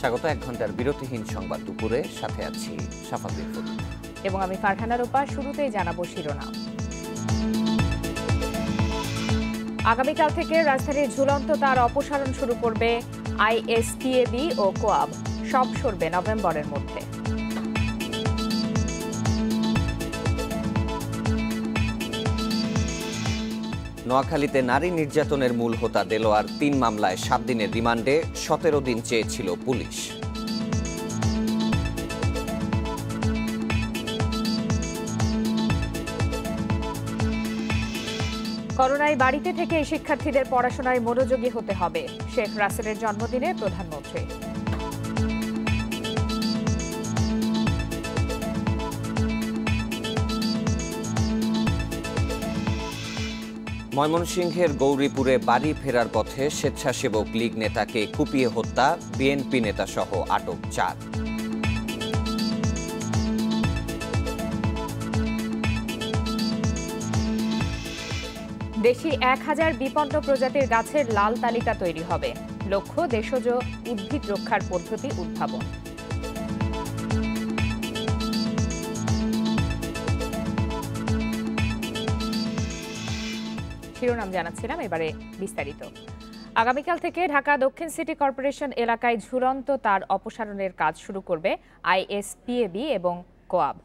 স্বাগত 1 ঘন্টার বিরতিহীন সংবাদ দুপুরে, সাথে আছি সাফাতুল ফুল এবং আমি ফারহানা রূপা। শুরুতেই জানাবো শিরোনাম। আগামীকাল থেকে রাজধানীর ঝুলন্ত তার অপসারণ শুরু করবে আইএসপিএবি ও কোয়াব। সব সরবে নভেম্বরের মধ্যে। নোয়াখালীতে নারী নির্যাতনের মূল হোতা দেলোয়ার 3 মামলায় 7 দিনের রিমান্ডে, 17 দিন চেয়েছিল পুলিশ। করোনায় বাড়িতে থেকে শিক্ষার্থীদের পড়াশোনায় মনোযোগী হতে হবে, শেখ রাসেলের জন্মদিনে প্রধানমন্ত্রী। ময়মনসিংহের গৌরীপুরে বাড়ি ফেরার পথে স্বেচ্ছাসেবক লীগ নেতাকে কুপিয়ে হত্যা, বিএনপি নেতাসহ আটক 4। দেশি 1000 বিপন্ন প্রজাতির গাছের লাল তালিকা তৈরি হবে, লক্ষ্য দেশজ উদ্ভিদ রক্ষার পদ্ধতি উদ্ভাবন। শিরোনাম জানাচ্ছিলাম, এবারে বিস্তারিত। আগামীকাল থেকে ঢাকা দক্ষিণ সিটি কর্পোরেশন এলাকায় ঝুলন্ত তার অপসারণের কাজ শুরু করবে আইএসপিএবি এবং কোয়াব।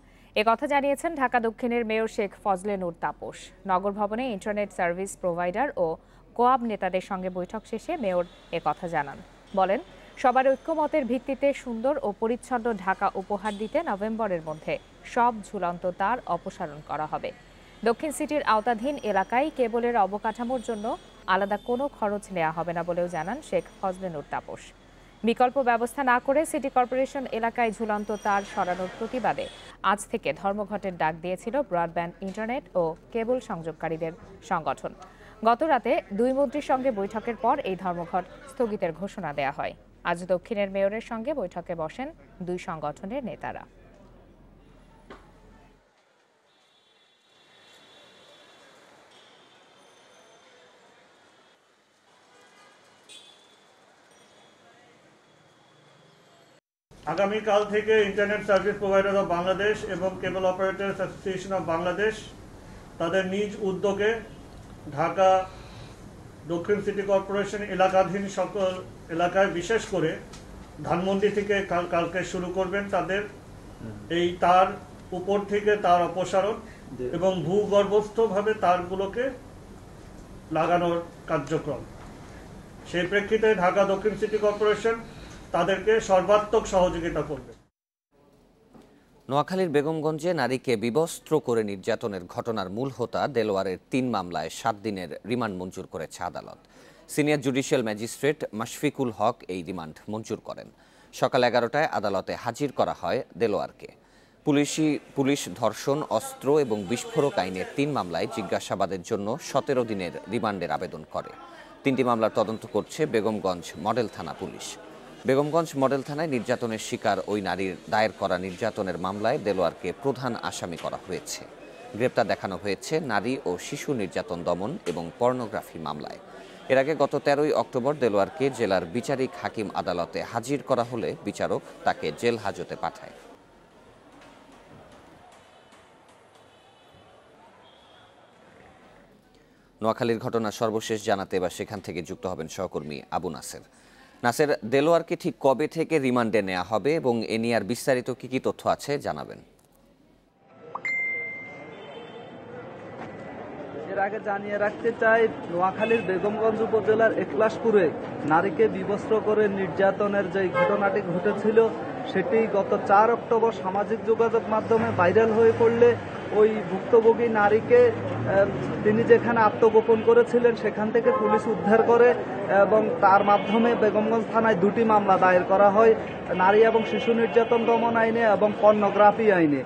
একথা জানিয়েছেন ঢাকা দক্ষিণের মেয়র শেখ ফজলে নূর তাপস। নগর ভবনে ইন্টারনেট সার্ভিস প্রোভাইডার ও কোয়াব নেতাদের সঙ্গে বৈঠক শেষে মেয়র একথা জানান। বলেন, সবার ঐক্যমতের ভিত্তিতে সুন্দর ও পরিচ্ছন্ন ঢাকা উপহার দিতে নভেম্বরের মধ্যে সব ঝুলন্ত তার অপসারণ করা হবে। দক্ষিণ সিটির আওতাধীন এলাকায় কেবলের অবকাঠামোর জন্য আলাদা কোনো খরচ নেওয়া হবে না বলেও জানান শেখ ফজলে নূর তাপস। বিকল্প ব্যবস্থা না করে সিটি কর্পোরেশন এলাকায় ঝুলন্ত তার সরানোর প্রতিবাদে আজ থেকে ধর্মঘটের ডাক দিয়েছিল ব্রডব্যান্ড, ইন্টারনেট ও কেবল সংযোগকারীদের সংগঠন। গতরাতে 2 মন্ত্রীর সঙ্গে বৈঠকের পর এই ধর্মঘট স্থগিতের ঘোষণা দেয়া হয়। আজ দক্ষিণের মেয়রের সঙ্গে বৈঠকে বসেন 2 সংগঠনের নেতারা। আগামীকাল থেকে internet service provider of Bangladesh এবং কেবল অপারেটরস অ্যাসোসিয়েশন অফ বাংলাদেশ তাদের নিজ উদ্যোগে ঢাকা দক্ষিণ সিটি কর্পোরেশন এলাকাধীন সকল এলাকায়, বিশেষ করে ধানমন্ডি থেকে কালকে শুরু করবেন তাদের এই তার উপর থেকে তার অপসারণ এবং ভূগর্ভস্থভাবে তারগুলোকে লাগানোর কার্যক্রম। সেই প্রেক্ষিতে ঢাকা দক্ষিণ সিটি কর্পোরেশন তাদেরকে সর্বাত্মক সহযোগিতা করবে। নোয়াখালীর বেগমগঞ্জে নারীকে বিবস্ত্র করে নির্যাতনের ঘটনার মূল হোতা দেলোয়ারের 3 মামলায় 7 দিনের রিমান্ড মঞ্জুর করেছে আদালত। সিনিয়র জুডিশিয়াল ম্যাজিস্ট্রেট মাশফিকুল হক এই রিমান্ড মঞ্জুর করেন। সকাল 11টায় আদালতে হাজির করা হয় দেলোয়ারকে। পুলিশ ধর্ষণ, অস্ত্র এবং বিস্ফোরক আইনের 3 মামলায় জিজ্ঞাসাবাদের জন্য 17 দিনের রিমান্ডের আবেদন করে। 3টি মামলার তদন্ত করছে বেগমগঞ্জ মডেল থানা পুলিশ। বেগমগঞ্জ মডেল থানায় নির্যাতনের শিকার ওই নারীর দায়ের করা নির্যাতনের মামলায় দেলোয়ারকে প্রধান আসামি করা হয়েছে। গ্রেপ্তার দেখানো হয়েছে নারী ও শিশু নির্যাতন দমন এবং পর্নোগ্রাফি মামলায়। এর আগে গত 13ই অক্টোবর দেলোয়ারকে জেলার বিচারিক হাকিম আদালতে হাজির করা হলে বিচারক তাকে জেল হাজতে পাঠায়। নোয়াখালীর ঘটনা সর্বশেষ জানাতে এবার সেখান থেকে যুক্ত হবেন সহকর্মী আবু নাসের। নাসের, দেলোয়ারকে ঠিক কবে থেকে রিমান্ডে নেওয়া হবে এবং এ নিয়ে আর বিস্তারিত কি তথ্য আছে জানাবেন। এর আগে জানিয়ে রাখতে চাই, নোয়াখালীর বেগমগঞ্জ উপজেলার একলাশপুরে নারীকে বিবস্ত্র করে নির্যাতনের যে ঘটনাটি ঘটেছিল সেটি গত 4 অক্টোবর সামাজিক যোগাযোগ মাধ্যমে ভাইরাল হয়ে পড়লে ওই ভুক্তভোগী নারীকে তিনি যেখানে আত্মগোপন করেছিলেন সেখান থেকে পুলিশ উদ্ধার করে এবং তার মাধ্যমে বেগমগঞ্জ থানায় 2টি মামলা দায়ের করা হয়, নারী এবং শিশু নির্যাতন দমন আইনে এবং পর্নোগ্রাফি আইনে।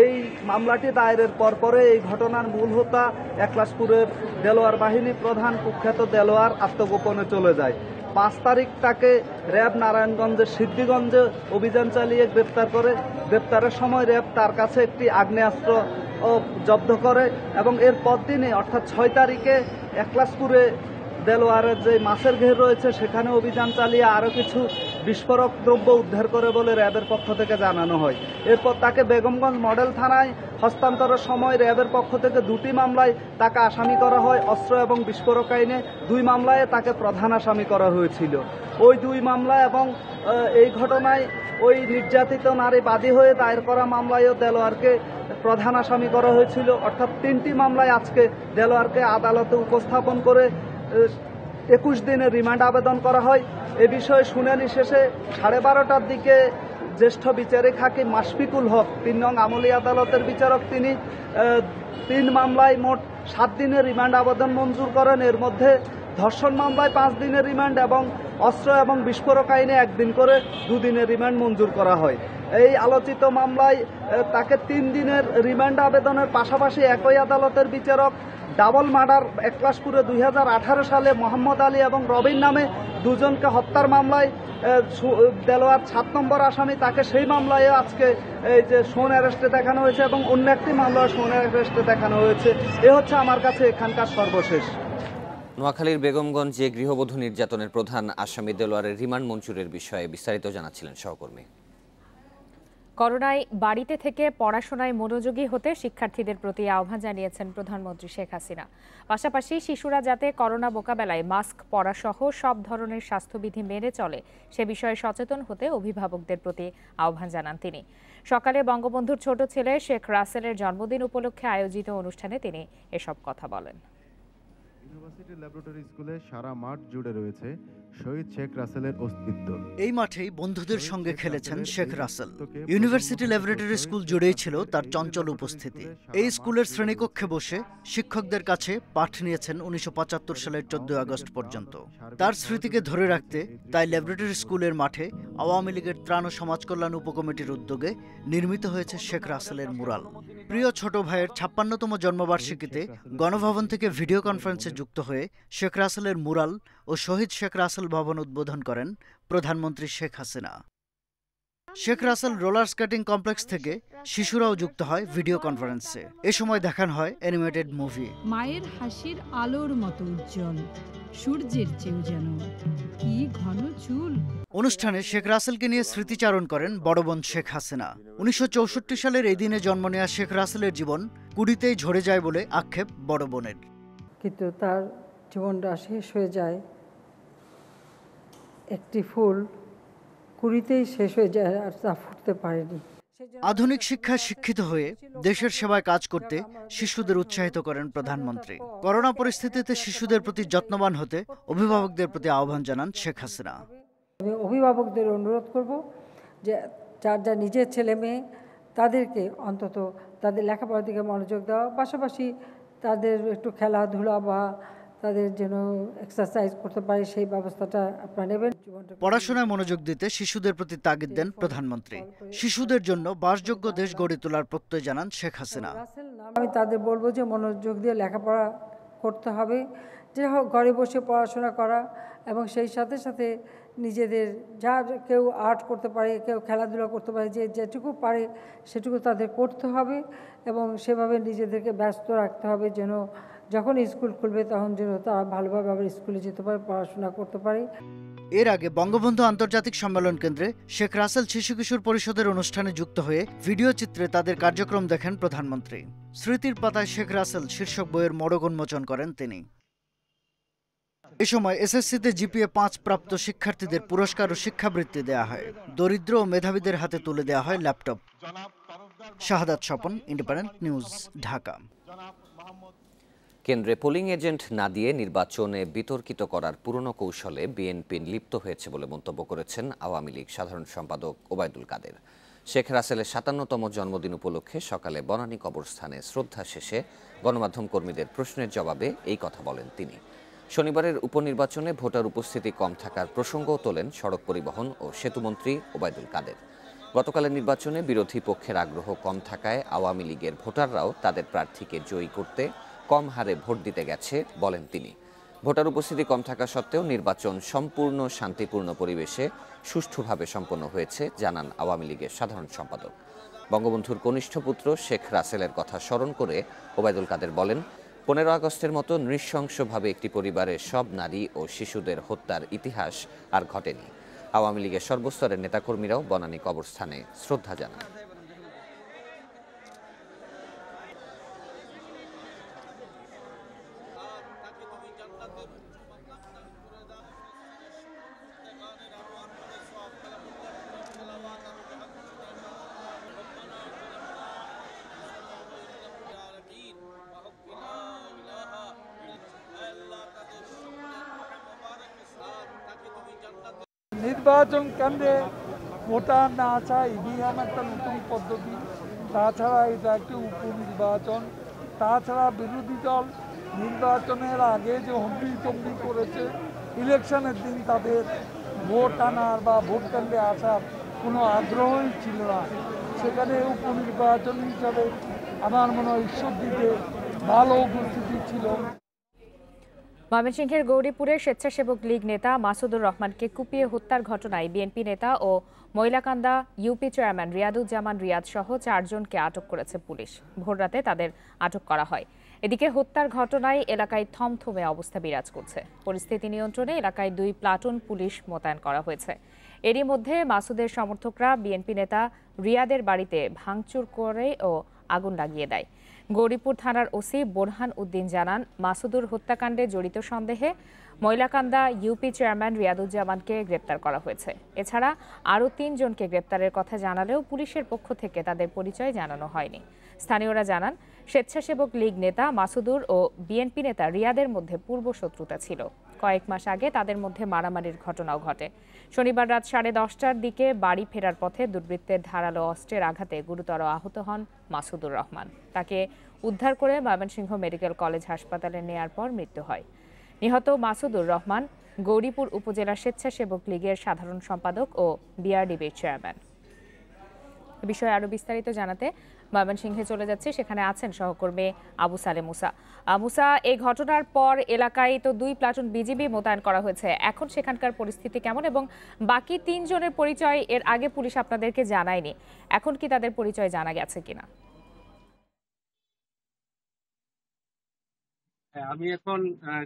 এই মামলাটি দায়েরের পরপরে এই ঘটনার মূল হোতা একলাশপুরের দেলোয়ার বাহিনী প্রধান কুখ্যাত দেলোয়ার আত্মগোপনে চলে যায়। 5 তারিখ তাকে র্যাব নারায়ণগঞ্জের সিদ্ধিগঞ্জে অভিযান চালিয়ে গ্রেপ্তার করে। গ্রেপ্তারের সময় র্যাব তার কাছে একটি আগ্নেয়াস্ত্র জব্দ করে এবং এর পরদিনে অর্থাৎ 6 তারিখে একলাশপুরে দেলোয়ারের যে মাছের ঘের রয়েছে সেখানে অভিযান চালিয়ে আরও কিছু বিস্ফোরক দ্রব্য উদ্ধার করে বলে র্যাবের পক্ষ থেকে জানানো হয়। এরপর তাকে বেগমগঞ্জ মডেল থানায় হস্তান্তরের সময় র্যাবের পক্ষ থেকে 2টি মামলায় তাকে আসামি করা হয়। অস্ত্র এবং বিস্ফোরক আইনে 2 মামলায় তাকে প্রধান আসামি করা হয়েছিল। ওই 2 মামলা এবং এই ঘটনায় ওই নির্যাতিত নারী বাদী হয়ে দায়ের করা মামলায়ও দেলোয়ারকে প্রধান আসামি করা হয়েছিল। অর্থাৎ 3টি মামলায় আজকে দেলোয়ারকে আদালতে উপস্থাপন করে 21 দিনের রিমান্ড আবেদন করা হয়। এ বিষয়ে শুনানি শেষে 12:30টার দিকে জ্যেষ্ঠ বিচারিক হাকিম মাশফিকুল হক 3 নং আমলি আদালতের বিচারক তিনি 3 মামলায় মোট 7 দিনের রিমান্ড আবেদন মঞ্জুর করেন। এর মধ্যে ধর্ষণ মামলায় 5 দিনের রিমান্ড এবং অস্ত্র এবং বিস্ফোরক আইনে 1 দিন করে 2 দিনের রিমান্ড মঞ্জুর করা হয়। এই আলোচিত মামলায় তাকে 3 দিনের রিমান্ড আবেদনের পাশাপাশি একই আদালতের বিচারক ডাবল মার্ডার একলাশপুরে 2018 সালে মোহাম্মদ আলী এবং রবিন নামে 2 জনকে হত্যার মামলায় দেলোয়ার 7 নম্বর আসামি, তাকে সেই মামলায় আজকে এই যে শোন অ্যারেস্টে দেখানো হয়েছে এবং অন্য একটি মামলায় শোন অ্যারেস্টে দেখানো হয়েছে। এ হচ্ছে আমার কাছে এখানকার সর্বশেষ। নোয়াখালীর বেগমগঞ্জে গৃহবধূ নির্যাতনের প্রধান আসামি দেলোয়ারের রিমান্ড মঞ্জুরের বিষয়ে বিস্তারিত জানাচ্ছিলেন সহকর্মী। করোনায় বাড়িতে থেকে পড়াশোনায় মনোযোগী হতে শিক্ষার্থীদের প্রতি আহ্বান জানিয়েছেন প্রধানমন্ত্রী শেখ হাসিনা। পাশাপাশি শিশুরা যাতে করোনা মোকাবেলায় মাস্ক পরা সহ সব ধরনের স্বাস্থ্যবিধি মেনে চলে সে বিষয়ে সচেতন হতে অভিভাবকদের প্রতি আহ্বান জানান তিনি। সকালে বঙ্গবন্ধুর ছোট ছেলে শেখ রাসেলের জন্মদিন উপলক্ষে আয়োজিত অনুষ্ঠানে তিনি এসব কথা বলেন। ইউনিভার্সিটি ল্যাবরেটরি স্কুলে সারা মাঠ জুড়ে রয়েছে শহীদ শেখ রাসেলের অস্তিত্ব। এই মাঠেই বন্ধুদের সঙ্গে খেলেছেন Sheikh Russel. University laboratory school জুড়েই ছিল তার চঞ্চল উপস্থিতি। এই স্কুলের শ্রেণীকক্ষে বসে শিক্ষকদের কাছে পাঠ নিয়েছেন 1975 সালের 14 আগস্ট পর্যন্ত। তার স্মৃতিকে ধরে রাখতে তাই ল্যাবরেটরি স্কুলের মাঠে আওয়ামী লীগের ত্রাণ ও সমাজ কল্যাণ উপকমিটির উদ্যোগে নির্মিত হয়েছে শেখ রাসেলের মুরাল। প্রিয় ছোট ভাইয়ের 56তম জন্মবার্ষিকীতে গণভবন থেকে ভিডিও কনফারেন্সে যুক্ত হয়ে শেখ রাসেলের মুরাল ও শহীদ শেখ রাসেল ভবন উদ্বোধন করেন প্রধানমন্ত্রী Sheikh Hasina. Sheikh Russel roller skating complex থেকে শিশুরাও যুক্ত হয় ভিডিও কনফারেন্সে। এ সময় দেখানো হয় অ্যানিমেটেড মুভি। মায়ের হাসির আলোর মতো উজ্জ্বল, সূর্যের চেয়েও যেন কি ঘন চুল। অনুষ্ঠানে শেখ রাসেলকে নিয়ে স্মৃতিচারণ করেন বড় বোন শেখ হাসিনা। 1964 সালের এই দিনে জন্ম নেওয়া শেখ রাসেলের জীবন 20তেই ঝরে যায় বলে আক্ষেপ বড় বোনের। কিন্তু তার জীবনটা শেষ হয়ে যায়, একটি ফুল 20তেই শেষ হয়ে যায় আর তা ফুটতে পারেনি। আধুনিক শিক্ষায় শিক্ষিত হয়ে দেশের সেবায় কাজ করতে শিশুদের উৎসাহিত করেন প্রধানমন্ত্রী। করোনা পরিস্থিতিতে শিশুদের প্রতি যত্নবান হতে অভিভাবকদের প্রতি আহ্বান জানান শেখ হাসিনা। আমি অভিভাবকদের অনুরোধ করব যে যার যা নিজের ছেলে মেয়ে তাদেরকে অন্তত তাদের লেখাপড়ার দিকে মনোযোগ দেওয়া, পাশাপাশি তাদের একটু খেলাধুলা বা তাদের যেন এক্সারসাইজ করতে পারে সেই ব্যবস্থাটা আপনারা নেবেন। পড়াশোনায় মনোযোগ দিতে শিশুদের প্রতি তাগিদ দেন প্রধানমন্ত্রী। শিশুদের জন্য বাসযোগ্য দেশ গড়ে তোলার প্রত্যয় জানান শেখ হাসিনা। আমি তাদের বলবো যে মনোযোগ দিয়ে লেখাপড়া করতে হবে, যে হোক ঘরে বসে পড়াশোনা করা এবং সেই সাথে সাথে নিজেদের যার কেউ আর্ট করতে পারে, কেউ খেলাধুলা করতে পারে, যে যেটুকু পারে সেটুকু তাদের করতে হবে এবং সেভাবে নিজেদেরকে ব্যস্ত রাখতে হবে যেন যখন স্কুল খুলবে তখন যেন তারা ভালোভাবে আবার স্কুলে যেতে পারে, পড়াশোনা করতে পারে। এর আগে বঙ্গবন্ধু আন্তর্জাতিক সম্মেলন কেন্দ্রে শেখ রাসেল শিশু কিশোর পরিষদের অনুষ্ঠানে যুক্ত হয়ে ভিডিও চিত্রে তাদের কার্যক্রম দেখেন প্রধানমন্ত্রী। স্মৃতির পাতায় শেখ রাসেল শীর্ষক বইয়ের মোড়ক উন্মোচন করেন তিনি। এ সময় এসএসসিতে জিপিএ 5 প্রাপ্ত শিক্ষার্থীদের পুরস্কার ও শিক্ষাবৃত্তি দেওয়া হয়। দরিদ্র ও মেধাবীদের হাতে তুলে দেওয়া হয় ল্যাপটপ। শাহাদাত স্বপন, ইন্ডিপেন্ডেন্ট নিউজ, ঢাকা। কেন্দ্রে পোলিং এজেন্ট না দিয়ে নির্বাচনে বিতর্কিত করার পুরনো কৌশলে বিএনপি লিপ্ত হয়েছে বলে মন্তব্য করেছেন আওয়ামী লীগ সাধারণ সম্পাদক ওবায়দুল কাদের। শেখ রাসেলের 57তম জন্মদিন উপলক্ষে সকালে বনানী কবরস্থানে শ্রদ্ধা শেষে গণমাধ্যম কর্মীদের প্রশ্নের জবাবে এই কথা বলেন তিনি। শনিবারের উপনির্বাচনে ভোটার উপস্থিতি কম থাকার প্রসঙ্গও তোলেন সড়ক পরিবহন ও সেতুমন্ত্রী ওবায়দুল কাদের। গতকালের নির্বাচনে বিরোধী পক্ষের আগ্রহ কম থাকায় আওয়ামী লীগের ভোটাররাও তাদের প্রার্থীকে জয়ী করতে কম হারে ভোট দিতে গেছে বলেন তিনি। ভোটার উপস্থিতি কম থাকা সত্ত্বেও নির্বাচন সম্পূর্ণ শান্তিপূর্ণ পরিবেশে সুষ্ঠুভাবে সম্পন্ন হয়েছে জানান আওয়ামী লীগের সাধারণ সম্পাদক। বঙ্গবন্ধুর কনিষ্ঠ পুত্র শেখ রাসেলের কথা স্মরণ করে ওবায়দুল কাদের বলেন, 15 আগস্টের মতো নৃশংসভাবে একটি পরিবারের সব নারী ও শিশুদের হত্যার ইতিহাস আর ঘটেনি। আওয়ামী লীগের সর্বস্তরের নেতাকর্মীরাও বনানী কবরস্থানে শ্রদ্ধা জানান। নির্বাচন কেন্দ্রে ভোটার না আসা ইভিএম একটা নতুন পদ্ধতি, তাছাড়া এটা একটি উপনির্বাচন, তাছাড়া বিরোধী দল নির্বাচনের আগে যে হম্বি করেছে, ইলেকশনের দিন তাদের ভোট আনার বা ভোট কেন্দ্রে আসার কোনো আগ্রহই ছিল না। সেখানে উপনির্বাচন হিসাবে আমার মনে হয় ঈশ্বরদীতে ভালো উপস্থিতি ছিল। ময়মনসিংহের গৌরীপুরে স্বেচ্ছাসেবক লীগ নেতা মাসুদুর রহমানকে কুপিয়ে হত্যার ঘটনায় বিএনপি নেতা ও ময়লাকান্দা ইউপি চেয়ারম্যান রিয়াদুজ্জামান রিয়াদ সহ 4 জনকে আটক করেছে পুলিশ। ভোররাতে তাদের আটক করা হয়। এদিকে হত্যার ঘটনায় এলাকায় থমথমে অবস্থা বিরাজ করছে। পরিস্থিতি নিয়ন্ত্রণে এলাকায় 2 প্লাটুন পুলিশ মোতায়েন করা হয়েছে। এরই মধ্যে মাসুদের সমর্থকরা বিএনপি নেতা রিয়াদের বাড়িতে ভাঙচুর করে ও আগুন লাগিয়ে দেয়। গৌরীপুর থানার ওসি বোরহান উদ্দিন জানান, মাসুদুর হত্যাকাণ্ডে জড়িত সন্দেহে ময়লাকান্দা ইউপি চেয়ারম্যান রিয়াদুজ্জামানকে গ্রেপ্তার করা হয়েছে। এছাড়া আরও 3 জনকে গ্রেপ্তারের কথা জানালেও পুলিশের পক্ষ থেকে তাদের পরিচয় জানানো হয়নি। স্থানীয়রা জানান, স্বেচ্ছাসেবক লীগ নেতা মাসুদুর ও বিএনপি নেতা রিয়াদের মধ্যে পূর্ব শত্রুতা ছিল। কয়েক মাস আগে তাদের মধ্যে মারামারির ঘটনাও ঘটে। শনিবার রাত 10:30টার দিকে বাড়ি ফেরার পথে দুর্বৃত্তের ধারালো অস্ত্রের আঘাতে গুরুতর আহত হন মাসুদুর রহমান। তাকে উদ্ধার করে ময়মনসিংহ মেডিকেল কলেজ হাসপাতালে নেয়ার পর মৃত্যু হয়। নিহত মাসুদুর রহমান গৌরীপুর উপজেলা স্বেচ্ছাসেবক লীগের সাধারণ সম্পাদক ও বিআরডিবির চেয়ারম্যান। এ বিষয়ে আরো বিস্তারিত জানাতে ময়মনসিংহে চলে যাচ্ছে, সেখানে আছেন সহকর্মী আবু সালে মুসা। মুসা, এই ঘটনার পর এলাকায় তো 2 প্লাটুন বিজিবি মোতায়েন করা হয়েছে, এখন সেখানকার পরিস্থিতি কেমন এবং বাকি 3 জনের পরিচয় এর আগে পুলিশ আপনাদেরকে জানায়নি, এখন কি তাদের পরিচয় জানা গেছে কিনা? আমি এখন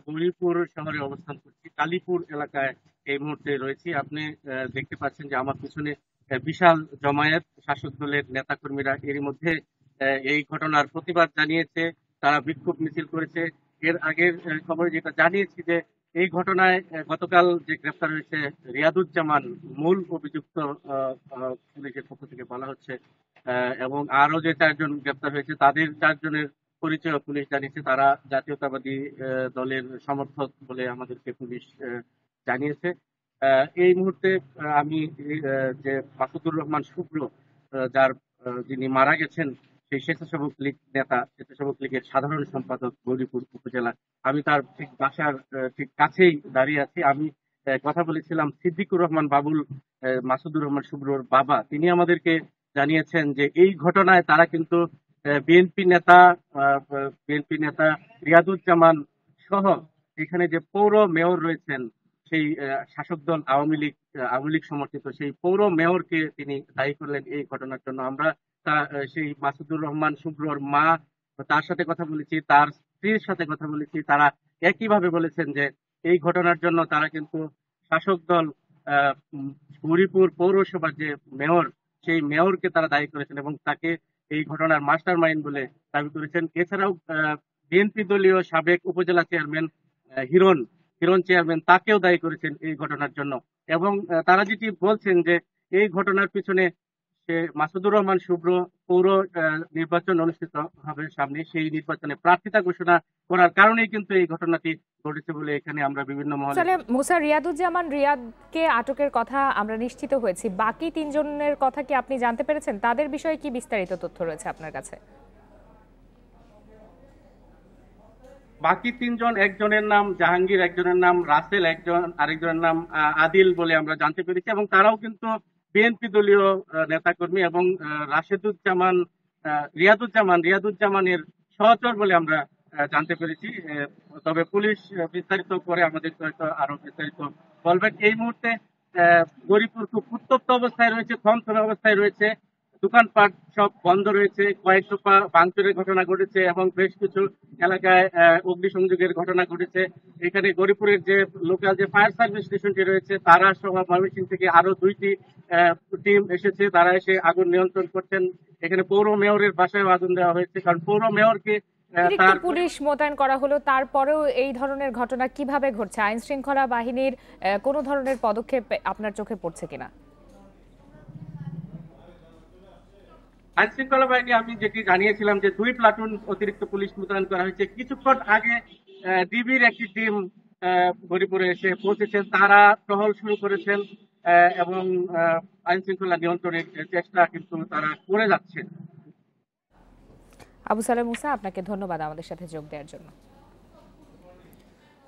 গৌরীপুর শহরে অবস্থান করছি, কালীপুর এলাকায় এই মুহূর্তে রয়েছি। আপনি দেখতে পাচ্ছেন যে আমার পিছনে বিশাল জমায়েত শাসক দলের নেতাকর্মীরা এরই মধ্যে এই ঘটনার প্রতিবাদ জানিয়েছে, তারা বিক্ষোভ মিছিল করেছে। এর আগের খবরে যেটা জানিয়েছি যে এই ঘটনায় গতকাল যে গ্রেফতার হয়েছে রিয়াদুজ্জামান মূল অভিযুক্ত পুলিশের পক্ষ থেকে বলা হচ্ছে, এবং আরো যে 4 জন গ্রেফতার হয়েছে তাদের 4 জনের পরিচয় পুলিশ জানিয়েছে। তারা জাতীয়তাবাদী দলের সমর্থক বলে আমাদেরকে পুলিশ জানিয়েছে। এই মুহূর্তে আমি যে মাসুদুর রহমান শুভ্র, যিনি মারা গেছেন, সেই স্বেচ্ছাসেবক লীগ নেতা, স্বেচ্ছাসেবক লীগের সাধারণ সম্পাদক গৌরীপুর উপজেলা, আমি তার ঠিক বাসার ঠিক কাছেই দাঁড়িয়ে আছি। আমি কথা বলেছিলাম সিদ্দিকুর রহমান বাবুল, মাসুদুর রহমান শুভ্রর বাবা। তিনি আমাদেরকে জানিয়েছেন যে এই ঘটনায় তারা কিন্তু বিএনপি নেতা রিয়াদুজ্জামান সহ এখানে যে পৌর মেয়র রয়েছেন, সেই শাসক দল আওয়ামী লীগ সমর্থিত সেই পৌর মেয়রকে তিনি দায়ী করলেন এই ঘটনার জন্য। আমরা সেই মাসুদুর রহমান শুভ্রর মা, তার সাথে কথা বলেছি, তার স্ত্রীর সাথে কথা বলেছি। তারা একইভাবে বলেছেন যে এই ঘটনার জন্য তারা কিন্তু শাসক দল গৌরীপুর পৌরসভার যে মেয়র, সেই মেয়রকে তারা দায়ী করেছেন এবং তাকে এই ঘটনার মাস্টার মাইন্ড বলে দাবি করেছেন। এছাড়াও বিএনপি দলীয় সাবেক উপজেলা চেয়ারম্যান হিরণ চেয়ারম্যান, তাকেও দায়ী করেছেন এই ঘটনার জন্য। এবং তারা যেটি বলছেন যে এই ঘটনার পিছনে সে মাসুদুর রহমান শুভ্র পৌর নির্বাচন অনুষ্ঠিত হবে সামনে, সেই নির্বাচনে প্রার্থিতা ঘোষণা করার কারণেই কিন্তু এই ঘটনাটি ঘটেছে বলে এখানে আমরা বিভিন্ন মহলে। মুসা, রিয়াদুজ্জামান রিয়াদকে আটকের কথা আমরা নিশ্চিত হয়েছি, বাকি 3 জনের কথা কি আপনি জানতে পেরেছেন? তাদের বিষয়ে কি বিস্তারিত তথ্য রয়েছে আপনার কাছে? বাকি 3 জন, একজনের নাম জাহাঙ্গীর, একজনের নাম রাসেল, আরেকজনের নাম আদিল বলে আমরা জানতে পেরেছি। এবং তারাও কিন্তু বিএনপি দলীয় নেতাকর্মী এবং রিয়াদুজ্জামানের সহচর বলে আমরা জানতে পেরেছি। তবে পুলিশ বিস্তারিত করে আমাদের আরো বিস্তারিত বলবেন। এই মুহূর্তে গৌরীপুর খুব উত্তপ্ত অবস্থায় রয়েছে, থমথমে অবস্থায় রয়েছে। দোকানপাট সব বন্ধ রয়েছে, কয়েক দফা ভাঙচুরের ঘটনা ঘটেছে এবং বেশ কিছু এলাকায় অগ্নিসংযোগের ঘটনা ঘটেছে। এখানে গরিপুরের যে লোকাল যে ফায়ার সার্ভিস স্টেশনটি রয়েছে তারা সহ ময়মনসিংহ থেকে আরো 2টি টিম এসেছে, তারা এসে আগুন নিয়ন্ত্রণ করছেন। এখানে পৌর মেয়রের বাসায় আগুন দেওয়া হয়েছে, কারণ পৌর মেয়রকে পুলিশ মোতায়েন করা হলো, তারপরেও এই ধরনের ঘটনা কিভাবে ঘটছে? আইন শৃঙ্খলা বাহিনীর কোনো ধরনের পদক্ষেপ আপনার চোখে পড়ছে কিনা? আইন শৃঙ্খলা বাহিনী আমি যেটি জানিয়েছিলাম যে 2 প্লাটুন অতিরিক্ত পুলিশ মোতায়েন করা হয়েছে। কিছুক্ষণ আগে ডিবির একটি টিম গরিপুরে এসে পৌঁছেছেন, তারা টহল শুরু করেছেন এবং আইন শৃঙ্খলা নিয়ন্ত্রণের চেষ্টা কিন্তু তারা করে যাচ্ছেন। আবু সালেম মুসা, আপনাকে ধন্যবাদ আমাদের সাথে যোগ দেওয়ার জন্য।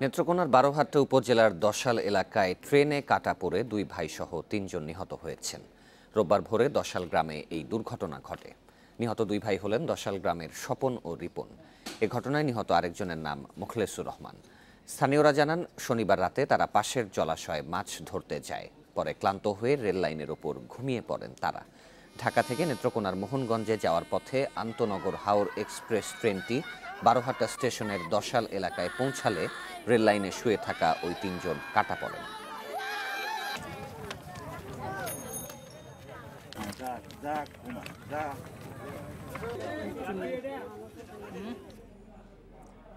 নেত্রকোনার বারোহাট্টা উপজেলার দশাল এলাকায় ট্রেনে কাটা পড়ে 2 ভাই সহ 3 জন নিহত হয়েছেন। রোববার ভোরে দশাল গ্রামে এই দুর্ঘটনা ঘটে। নিহত 2 ভাই হলেন দশাল গ্রামের স্বপন ও রিপন। এ ঘটনায় নিহত আরেকজনের নাম মুখলেসুর রহমান। স্থানীয়রা জানান, শনিবার রাতে তারা পাশের জলাশয়ে মাছ ধরতে যায়। পরে ক্লান্ত হয়ে রেল লাইনের ওপর ঘুমিয়ে পড়েন তারা। ঢাকা থেকে নেত্রকোনার মোহনগঞ্জে যাওয়ার পথে আন্তনগর হাওর এক্সপ্রেস ট্রেনটি বারোহাট্টা স্টেশনের দশাল এলাকায় পৌঁছালে রেল লাইনে শুয়ে থাকা ওই 3 জন কাটা পড়েন।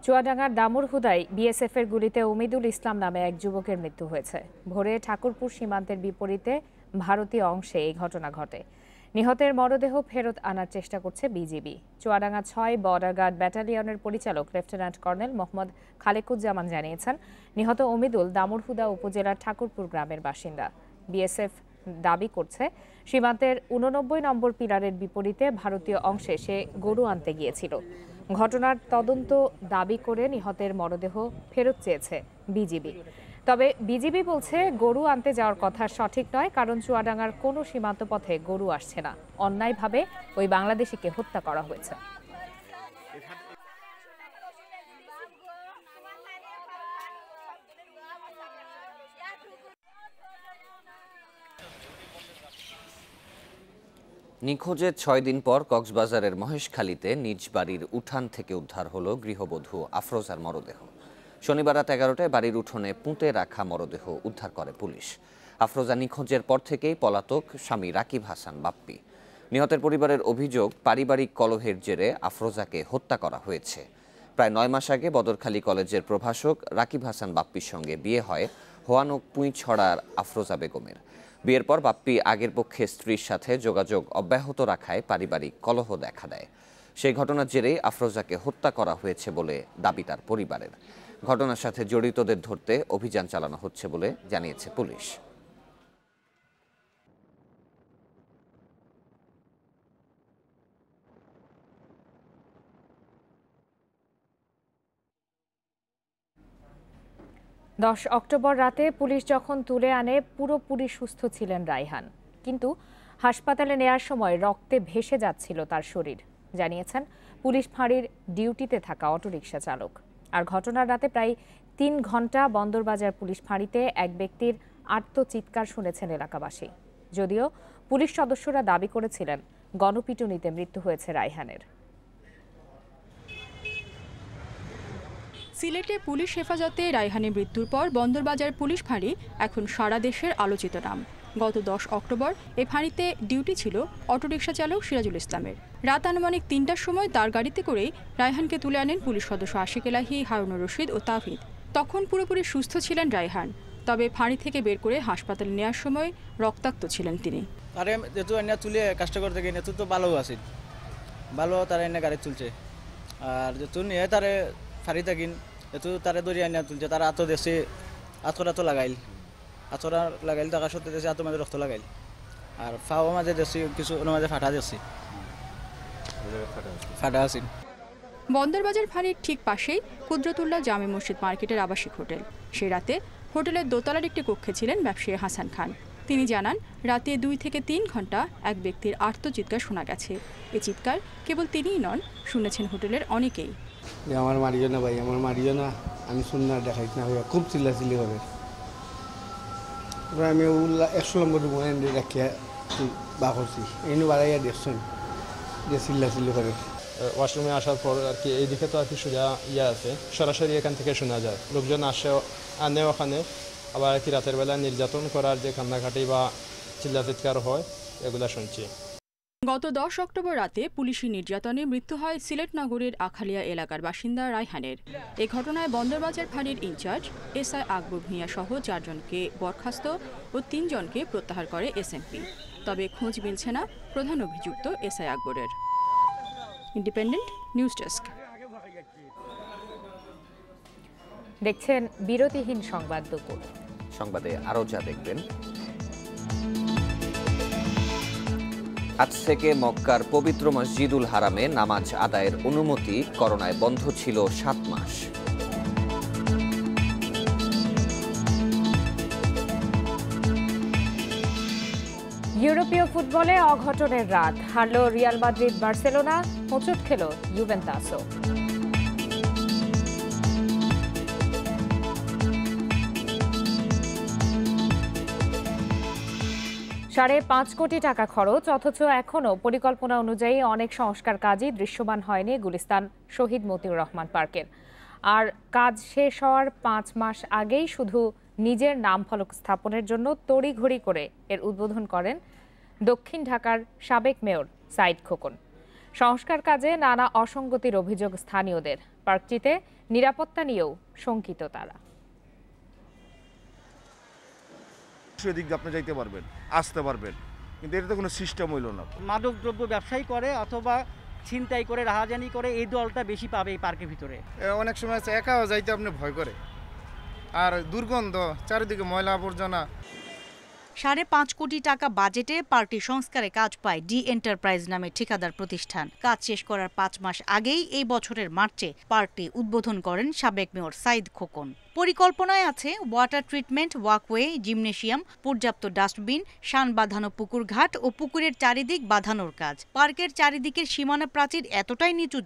চুয়াডাঙ্গার দামুরহুদায় বিএসএফের গুলিতে উমিদুল ইসলাম নামে এক যুবকের মৃত্যু হয়েছে। ভোরে ঠাকুরপুর সীমান্তের বিপরীতে ভারতীয় অংশে এই ঘটনা ঘটে। নিহতের মরদেহ ফেরত আনার চেষ্টা করছে বিজিবি। চুয়াডাঙ্গা 6 বর্ডার গার্ড ব্যাটালিয়নের পরিচালক লেফটেন্যান্ট কর্নেল মোহাম্মদ খালেকুজ্জামান জানিয়েছেন, নিহত উমিদুল দামুরহুদা উপজেলার ঠাকুরপুর গ্রামের বাসিন্দা। বিএসএফ দাবি করছে, সীমান্তের 89 নম্বর পিলারের বিপরীতে ভারতীয় অংশে সে গরু আনতে গিয়েছিল। ঘটনার তদন্ত দাবি করে নিহতের মরদেহ ফেরত চেয়েছে বিজিবি। তবে বিজিবি বলছে, গরু আনতে যাওয়ার কথা সঠিক নয়, কারণ চুয়াডাঙ্গার কোনো সীমান্ত পথে গরু আসছে না। অন্যায়ভাবে ওই বাংলাদেশিকে হত্যা করা হয়েছে। নিখোঁজের 6 দিন পর কক্সবাজারের মহেশখালীতে নিজ বাড়ির উঠান থেকে উদ্ধার হলো গৃহবধূ আফরোজার মরদেহ। শনিবার রাত 11টায় বাড়ির উঠোনে পুঁতে রাখা মরদেহ উদ্ধার করে পুলিশ। আফরোজা নিখোঁজের পর থেকেই পলাতক স্বামী রাকিব হাসান বাপ্পি। নিহতের পরিবারের অভিযোগ, পারিবারিক কলহের জেরে আফরোজাকে হত্যা করা হয়েছে। প্রায় 9 মাস আগে বদরখালী কলেজের প্রভাষক রাকিব হাসান বাপ্পির সঙ্গে বিয়ে হয় হোয়ানুক পুঁইছড়ার আফরোজা বেগমের। বিয়ের পর বাপ্পি আগের পক্ষে স্ত্রীর সাথে যোগাযোগ অব্যাহত রাখায় পারিবারিক কলহ দেখা দেয়। সেই ঘটনার জেরেই আফরোজাকে হত্যা করা হয়েছে বলে দাবি তার পরিবারের। ঘটনার সাথে জড়িতদের ধরতে অভিযান চালানো হচ্ছে বলে জানিয়েছে পুলিশ। অক্টোবর রাতে পুলিশ যখন তুলে আনে, পুরোপুরি সুস্থ ছিলেন রায়হান, কিন্তু হাসপাতালে নেয়ার সময় রক্তে ভেসে যাচ্ছিল তার শরীর, জানিয়েছেন পুলিশ ফাঁড়ির ডিউটিতে থাকা অটোরিকশা চালক। আর ঘটনার রাতে প্রায় 3 ঘন্টা বন্দরবাজার পুলিশ ফাঁড়িতে এক ব্যক্তির আর্তচিৎকার শুনেছেন এলাকাবাসী। যদিও পুলিশ সদস্যরা দাবি করেছিলেন গণপিটুনিতে মৃত্যু হয়েছে রায়হানের। সিলেটে পুলিশ হেফাজতে রায়হানের মৃত্যুর পর বন্দরবাজার পুলিশ ফাঁড়ি এখন সারা দেশের আলোচিত নাম। গত 10 অক্টোবর এ ফাঁড়িতে ডিউটি ছিল অটোরিকশা চালক সিরাজুল ইসলামের। রাত আনুমানিক 3টার সময় তার গাড়িতে করেই রায়হানকে তুলে আনেন পুলিশ সদস্য আশিক এলাহি, হারুনুর রশিদ ও তাফিদ। তখন পুরোপুরি সুস্থ ছিলেন রায়হান, তবে ফাঁড়ি থেকে বের করে হাসপাতালে নেওয়ার সময় রক্তাক্ত ছিলেন তিনি। আরে যেহেতু এনে তুলে কাজটা করতে গিয়ে তো ভালো আছে, ভালো তারা এনে গাড়ি তুলছে। আর যেহেতু নিয়ে তারে ফাঁড়ি থাকিন যেহেতু তারা দরিয়া নিয়ে তুলছে, তারা আতো দেশে আতরা লাগাইল, আতরা লাগাইল টাকা সত্যি দেশে আতো মাঝে রক্ত লাগাইল। আর ফাও মাঝে দেশে কিছু মাঝে ফাটা দেশে ফাটা আছে। বন্দরবাজার ফাঁড়ির ঠিক পাশেই কুদরতুল্লাহ জামে মসজিদ মার্কেটের আবাসিক হোটেল। সে রাতে হোটেলের দোতলার একটি কক্ষে ছিলেন ব্যবসায়ী হাসান খান। তিনি জানান, রাতে 2 থেকে 3 ঘন্টা এক ব্যক্তির আর্তচিৎকার শোনা গেছে। এই চিৎকার কেবল তিনিই নন, শুনেছেন হোটেলের অনেকেই। আমার মারিও না ভাই, আমার মারিও না, আমি শুননা দেখাই না ভাইয়া, খুব চিল্লাচিল্লি হবে। আমি 100 নম্বর রুমে রাখিয়া বা করছি এনে বাড়াইয়া দেখছেন যে চিল্লাচিল্লি করে। ওয়াশরুমে আসার পর আর কি এইদিকে তো আর কি সোজা আছে, সরাসরি এখান থেকে শোনা যায়। লোকজন আনে ওখানে, আবার কি রাতের বেলা নির্যাতন করার যে কান্নাকাটি বা চিল্লাচিৎকার হয় এগুলা শুনছি। গত 10 অক্টোবর রাতে পুলিশি নির্যাতনে মৃত্যু হয় সিলেট নগরের আখালিয়া এলাকার বাসিন্দা রায়হানের। এ ঘটনায় বন্দরবাজার ফাঁড়ির ইনচার্জ এসআই আকবর ভূঁইয়া সহ 4 জনকে বরখাস্ত ও 3 জনকে প্রত্যাহার করে এসএমপি। তবে খোঁজ মিলছে না প্রধান অভিযুক্ত এসআই আকবরের। Independent news desk. দেখছেন বিরতিহীন সংবাদ দুপুর। সংবাদে আরও যা দেখবেন, আজ থেকে মক্কার পবিত্র মসজিদুল হারামে নামাজ আদায়ের অনুমতি করোনায় বন্ধ ছিল 7 মাস। ইউরোপীয় ফুটবলে অঘটনের রাত, হারল রিয়াল মাদ্রিদ বার্সেলোনা, হোঁচট খেল ইউভেন্টাসও। $5.5 কোটি টাকা খরচ, অথচ এখনও পরিকল্পনা অনুযায়ী অনেক সংস্কার কাজই দৃশ্যমান হয়নি গুলিস্তান শহীদ মতিউর রহমান পার্কের। আর কাজ শেষ হওয়ার 5 মাস আগেই শুধু নিজের নাম ফলক স্থাপনের জন্য তড়িঘড়ি করে এর উদ্বোধন করেন দক্ষিণ ঢাকার সাবেক মেয়র সাইদ খোকন। সংস্কার কাজে নানা অসঙ্গতির অভিযোগ স্থানীয়দের। পার্কটিতে নিরাপত্তা নিয়েও শঙ্কিত তারা। সেদিক আপনি যাইতে পারবেন, আসতে পারবেন, কিন্তু এটা তো কোনো সিস্টেম হইল না। মাদকদ্রব্য ব্যবসায়ী করে অথবা ছিনতাই করে রাহাজানি করে এই দলটা বেশি পাবে এই পার্কের ভিতরে। অনেক সময় আছে একাও যাইতে আপনি ভয় করে, আর দুর্গন্ধ, চারিদিকে ময়লা আবর্জনা। 5.5 কোটি টাকা বাজেটে পার্টি সংস্কারে কাজ পায় ডি এন্টারপ্রাইজ নামে ঠিকাদার প্রতিষ্ঠান। কাজ শেষ করার 5 মাস আগেই এই বছরের মার্চে পার্কটি উদ্বোধন করেন সাবেক মেয়র সাইদ খোকন। পরিকল্পনায় আছে ওয়াটার ট্রিটমেন্ট, ওয়াকওয়ে, জিমনেশিয়াম, পর্যাপ্ত ডাস্টবিন, শান বাঁধানো পুকুর ঘাট ও পুকুরের চারিদিক বাঁধানোর কাজ। পার্কের চারিদিকের সীমানা প্রাচীর এতটাই নিচু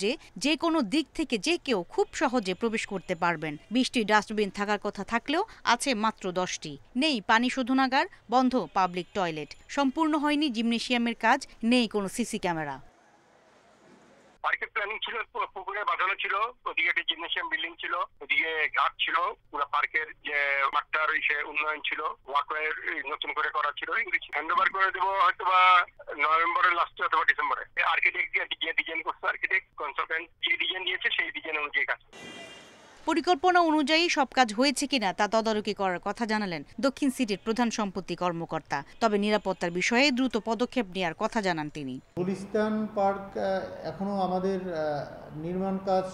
যে কোনো দিক থেকে যে কেউ খুব সহজে প্রবেশ করতে পারবেন। 20টি ডাস্টবিন থাকার কথা থাকলেও আছে মাত্র 10টি। নেই পানি শোধনাগার, বন্ধ পাবলিক টয়লেট, সম্পূর্ণ হয়নি জিমনেশিয়ামের কাজ, নেই কোনো সিসি ক্যামেরা। পার্কের প্ল্যানিং ছিল, পুকুরে বাঁধানো ছিল, ওদিকে একটা জিমনেশিয়াম বিল্ডিং ছিল, ওদিকে ঘাট ছিল, পুরো পার্কের যে মাঠটার উন্নয়ন ছিল, ওয়াকওয়ে নতুন করে করা ছিল। হ্যান্ড ওভার করে দেবো হয়তো বা নভেম্বরের লাস্টে অথবা ডিসেম্বরে। আর্কিটেক্ট ডিজাইন করছে, আর্কিটেক্ট কনসালটেন্ট যে ডিজাইন দিয়েছে সেই ডিজাইন অনুযায়ী কাজ। পরিকল্পনা অনুযায়ী সব কাজ হয়েছে কিনা তা তদারকি করার কথা জানালেন দক্ষিণ সিটির প্রধান সম্পত্তি কর্মকর্তা। তবে নিরাপত্তার বিষয়ে দ্রুত পদক্ষেপ নেওয়ার কথা জানান তিনি। গুলিস্তান পার্ক এখনো আমাদের নির্মাণ কাজ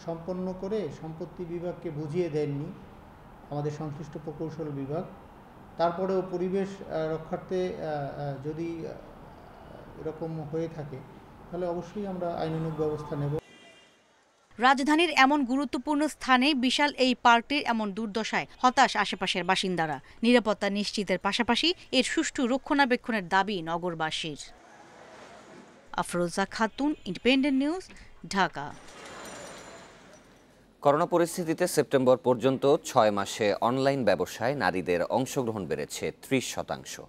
সম্পন্ন করে সম্পত্তি বিভাগকে বুঝিয়ে দেননি আমাদের সংশ্লিষ্ট প্রকৌশল বিভাগ। তারপরেও পরিবেশ রক্ষার্থে যদি এরকম হয়ে থাকে তাহলে অবশ্যই আমরা আইনানুগ ব্যবস্থা নেব। রাজধানীর এমন গুরুত্বপূর্ণ স্থানে বিশাল এই পার্কটির এমন দুর্দশায় হতাশ আশেপাশের বাসিন্দারা। নিরাপত্তা নিশ্চিতের পাশাপাশি এর সুষ্ঠু রক্ষণাবেক্ষণের দাবি নগরবাসীর। Afroza Khatun, independent news, Dhaka. Corona পরিস্থিতিতে সেপ্টেম্বর পর্যন্ত 6 মাসে অনলাইন ব্যবসায় নারীদের অংশগ্রহণ বেড়েছে 30%।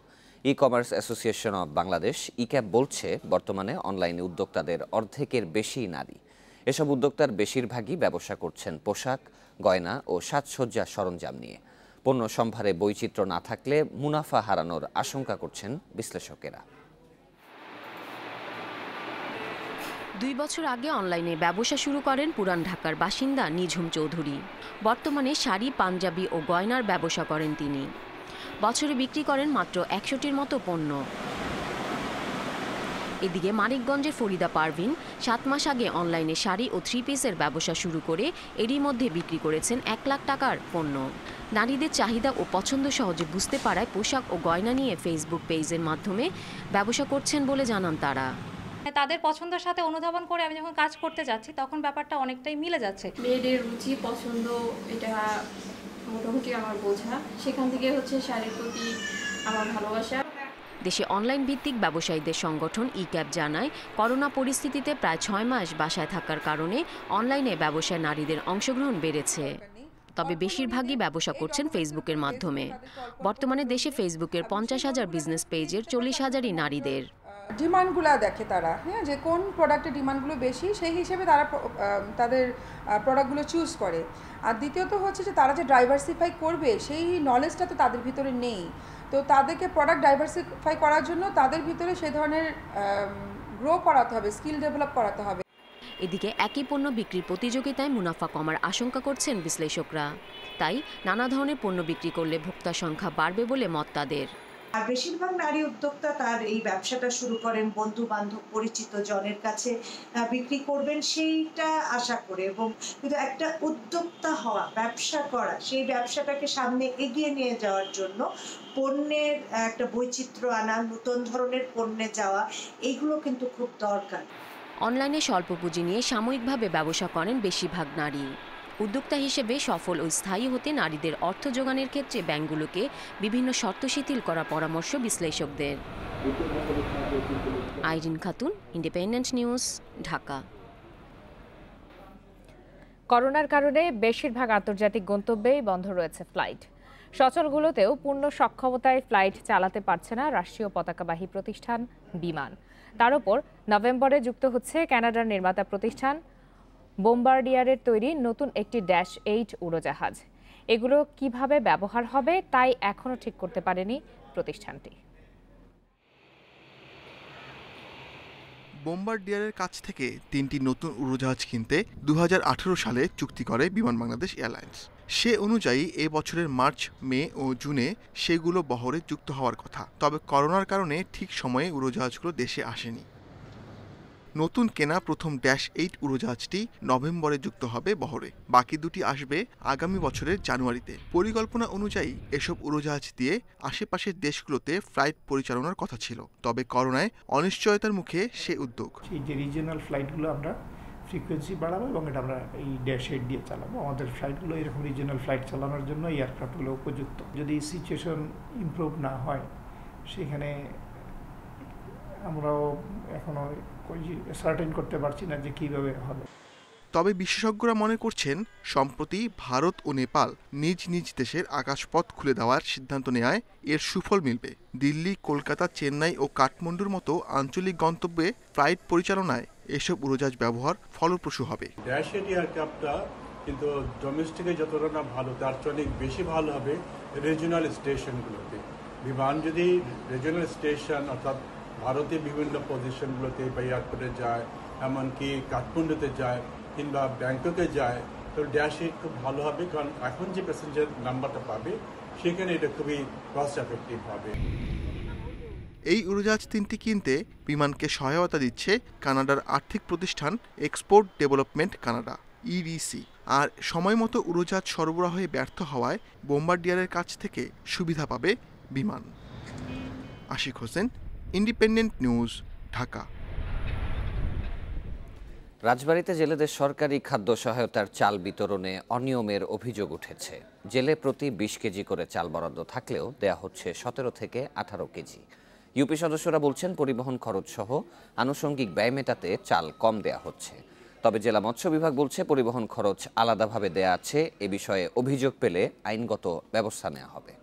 E commerce association of Bangladesh ECAB বলছে, বর্তমানে অনলাইনে উদ্যোক্তাদের অর্ধেকের বেশি নারী। এসব উদ্যোক্তার বেশিরভাগই ব্যবসা করছেন পোশাক, গয়না ও সাজসজ্জা সরঞ্জাম নিয়ে। পণ্য সম্ভারে বৈচিত্র্য না থাকলে মুনাফা হারানোর আশঙ্কা করছেন বিশ্লেষকেরা। 2 বছর আগে অনলাইনে ব্যবসা শুরু করেন পুরান ঢাকার বাসিন্দা নিঝুম চৌধুরী। বর্তমানে শাড়ি, পাঞ্জাবি ও গয়নার ব্যবসা করেন তিনি। বছরে বিক্রি করেন মাত্র 100টির মতো পণ্য। এদিকে মানিকগঞ্জের ফরিদা পারভিন 7 মাস আগে অনলাইনে শাড়ি ও 3 পিসের ব্যবসা শুরু করে এরই মধ্যে বিক্রি করেছেন 1 লাখ টাকার পণ্য। নারীদের চাহিদা ও পছন্দ সহজে বুঝতে পারায় পোশাক ও গয়না নিয়ে ফেসবুক পেজের মাধ্যমে ব্যবসা করছেন বলে জানান তারা। তাদের পছন্দের সাথে অনুধাবন করে আমি যখন কাজ করতে যাচ্ছি তখন ব্যাপারটা অনেকটাই মিলে যাচ্ছে। মেয়েদের রুচি পছন্দ এটা মোটামুটি আমার বোঝা, সেখান থেকে হচ্ছে শাড়ির প্রতি আমার ভালোবাসা। দেশে অনলাইন ভিত্তিক ব্যবসায়ীদের সংগঠন ইক্যাব জানায়, করোনা পরিস্থিতিতে প্রায় 6 মাস বাসায় থাকার কারণে অনলাইনে ব্যবসায় নারীদের অংশগ্রহণ বেড়েছে। তবে বেশিরভাগই ব্যবসা করছেন ফেসবুকের মাধ্যমে। বর্তমানে দেশে ফেসবুকের 50,000 বিজনেস পেজের 40,000ই নারীদের। ডিমান্ডগুলো দেখে তারা, হ্যাঁ, যে কোন প্রোডাক্টের ডিমান্ডগুলো বেশি সেই হিসেবে তারা তাদের প্রোডাক্টগুলো চুজ করে। আর দ্বিতীয়ত হচ্ছে যে তারা যে ডাইভার্সিফাই করবে সেই নলেজটা তো তাদের ভিতরে নেই। তো তাদেরকে প্রোডাক্ট ডাইভার্সিফাই করার জন্য তাদের ভিতরে সেই ধরনের গ্রো করাতে হবে, স্কিল ডেভেলপ করাতে হবে। এদিকে একই পণ্য বিক্রির প্রতিযোগিতায় মুনাফা কমার আশঙ্কা করছেন বিশ্লেষকরা। তাই নানা ধরনের পণ্য বিক্রি করলে ভোক্তা সংখ্যা বাড়বে বলে মত তাদের। আর বেশিরভাগ নারী উদ্যোক্তা তার এই ব্যবসাটা শুরু করেন বন্ধু বান্ধব পরিচিত জনের কাছে বিক্রি করবেন সেইটা আশা করে, এবং কিন্তু একটা উদ্যোক্তা হওয়া, ব্যবসা করা, সেই ব্যবসাটাকে সামনে এগিয়ে নিয়ে যাওয়ার জন্য পণ্যের একটা বৈচিত্র্য আনা, নতুন ধরনের পণ্যে যাওয়া, এইগুলো কিন্তু খুব দরকার। অনলাইনে স্বল্প পুঁজি নিয়ে সাময়িকভাবে ব্যবসা করেন বেশিরভাগ নারী। উদ্যোক্তা হিসেবে সফল ও স্থায়ী হতে নারীদের অর্থ যোগানের ক্ষেত্রে ব্যাংকগুলোকে বিভিন্ন শর্ত শিথিল করার পরামর্শ বিশ্লেষকদের। Irin Khatun, independent news, Dhaka. করোনার কারণে বেশিরভাগ আন্তর্জাতিক গন্তব্যেই বন্ধ রয়েছে ফ্লাইট। সচলগুলোতেও পূর্ণ সক্ষমতায় ফ্লাইট চালাতে পারছে না রাষ্ট্রীয় পতাকাবাহী প্রতিষ্ঠান বিমান। তার উপর নভেম্বরে যুক্ত হচ্ছে কানাডার নির্মাতা প্রতিষ্ঠান বোম্বার্ডিয়ারের তৈরি নতুন একটি -8 উড়োজাহাজ। এগুলো কিভাবে ব্যবহার হবে তাই এখনো ঠিক করতে পারেনি প্রতিষ্ঠানটি। বোম্বার্ডিয়ারের কাছ থেকে 3টি নতুন উড়োজাহাজ কিনতে 2018 সালে চুক্তি করে বিমান বাংলাদেশ এয়ারলাইন্স। সে অনুযায়ী এ বছরের মার্চ, মে ও জুনে সেগুলো বহরে যুক্ত হওয়ার কথা। তবে করোনার কারণে ঠিক সময়ে উড়োজাহাজগুলো দেশে আসেনি। নতুন কেনা প্রথম -8 উড়োজাহাজটি নভেম্বরে যুক্ত হবে বহরে। বাকি দুটি আসবে আগামী বছরের জানুয়ারিতে। পরিকল্পনা অনুযায়ী এসব উড়োজাহাজ দিয়ে আশেপাশের দেশগুলোতে ফ্লাইট পরিচালনার কথা ছিল। তবে করোনায় অনিশ্চয়তার মুখে সে উদ্যোগ। এই যে রিজিওনাল ফ্লাইটগুলো আমরা ফ্রিকোয়েন্সি বাড়াবো এবং এটা আমরা এই -8 দিয়ে চালাবো। আমাদের ফ্লাইটগুলো এরকম রিজিওনাল ফ্লাইট চালানোর জন্য এই এয়ারক্রাফটগুলো উপযুক্ত। যদি সিচুয়েশন ইমপ্রুভ না হয় সেখানে আমরাও এখনো সার্টেন করতে পারছি না যে কিভাবে হবে। তবে বিশেষজ্ঞরা মনে করছেন সম্প্রতি ভারত ও নেপাল নিজ নিজ দেশের আকাশপথ খুলে দেওয়ার সিদ্ধান্ত নেওয়ায় এর সুফল মিলবে। দিল্লি, কলকাতা, চেন্নাই ও কাঠমান্ডুর মতো আঞ্চলিক গন্তব্যে ফ্লাইট পরিচালনায় এসব উড়োজাহাজ ব্যবহার ফলপ্রসূ হবে। -8 এয়ারক্রাফটটা কিন্তু ডোমেস্টিকে যতটা না ভালো, তার চেয়ে অনেক বেশি ভালো হবে রিজিওনাল স্টেশনগুলোতে। বিমান যদি রিজিওনাল স্টেশন অর্থাৎ ভারতের বিভিন্ন পজিশনগুলোতে বা এয়ারপোর্টে যায়, এমনকি কাঠমান্ডুতে যায় কিংবা ব্যাংককে যায়, তো -8 খুব ভালো হবে। কারণ এখন যে প্যাসেঞ্জার নাম্বারটা পাবে সেখানে এটা খুবই কস্ট এফেক্টিভ হবে। এই উড়োজাহাজ 3টি কিনতে বিমানকে সহায়তা দিচ্ছে কানাডার আর্থিক প্রতিষ্ঠান এক্সপোর্ট ডেভেলপমেন্ট কানাডা, ইডিসি। আর সময়মতো উড়োজাহাজ সরবরাহে ব্যর্থ হওয়ায় বোম্বার্ডিয়ারের কাছ থেকে সুবিধা পাবে বিমান। Ashik Hossain, independent news, Dhaka. রাজবাড়ীতে জেলেদের সরকারি খাদ্য সহায়তার চাল বিতরণে অনিয়মের অভিযোগ উঠেছে। জেলে প্রতি 20 কেজি করে চাল বরাদ্দ থাকলেও দেয়া হচ্ছে 17 থেকে 18 কেজি। ইউপি সদস্যরা বলছেন পরিবহন খরচ সহ আনুষঙ্গিক ব্যয় মেটাতে চাল কম দেয়া হচ্ছে। তবে জেলা মৎস্য বিভাগ বলছে পরিবহন খরচ আলাদাভাবে দেয়া আছে। এ বিষয়ে অভিযোগ পেলে আইনগত ব্যবস্থা নেওয়া হবে।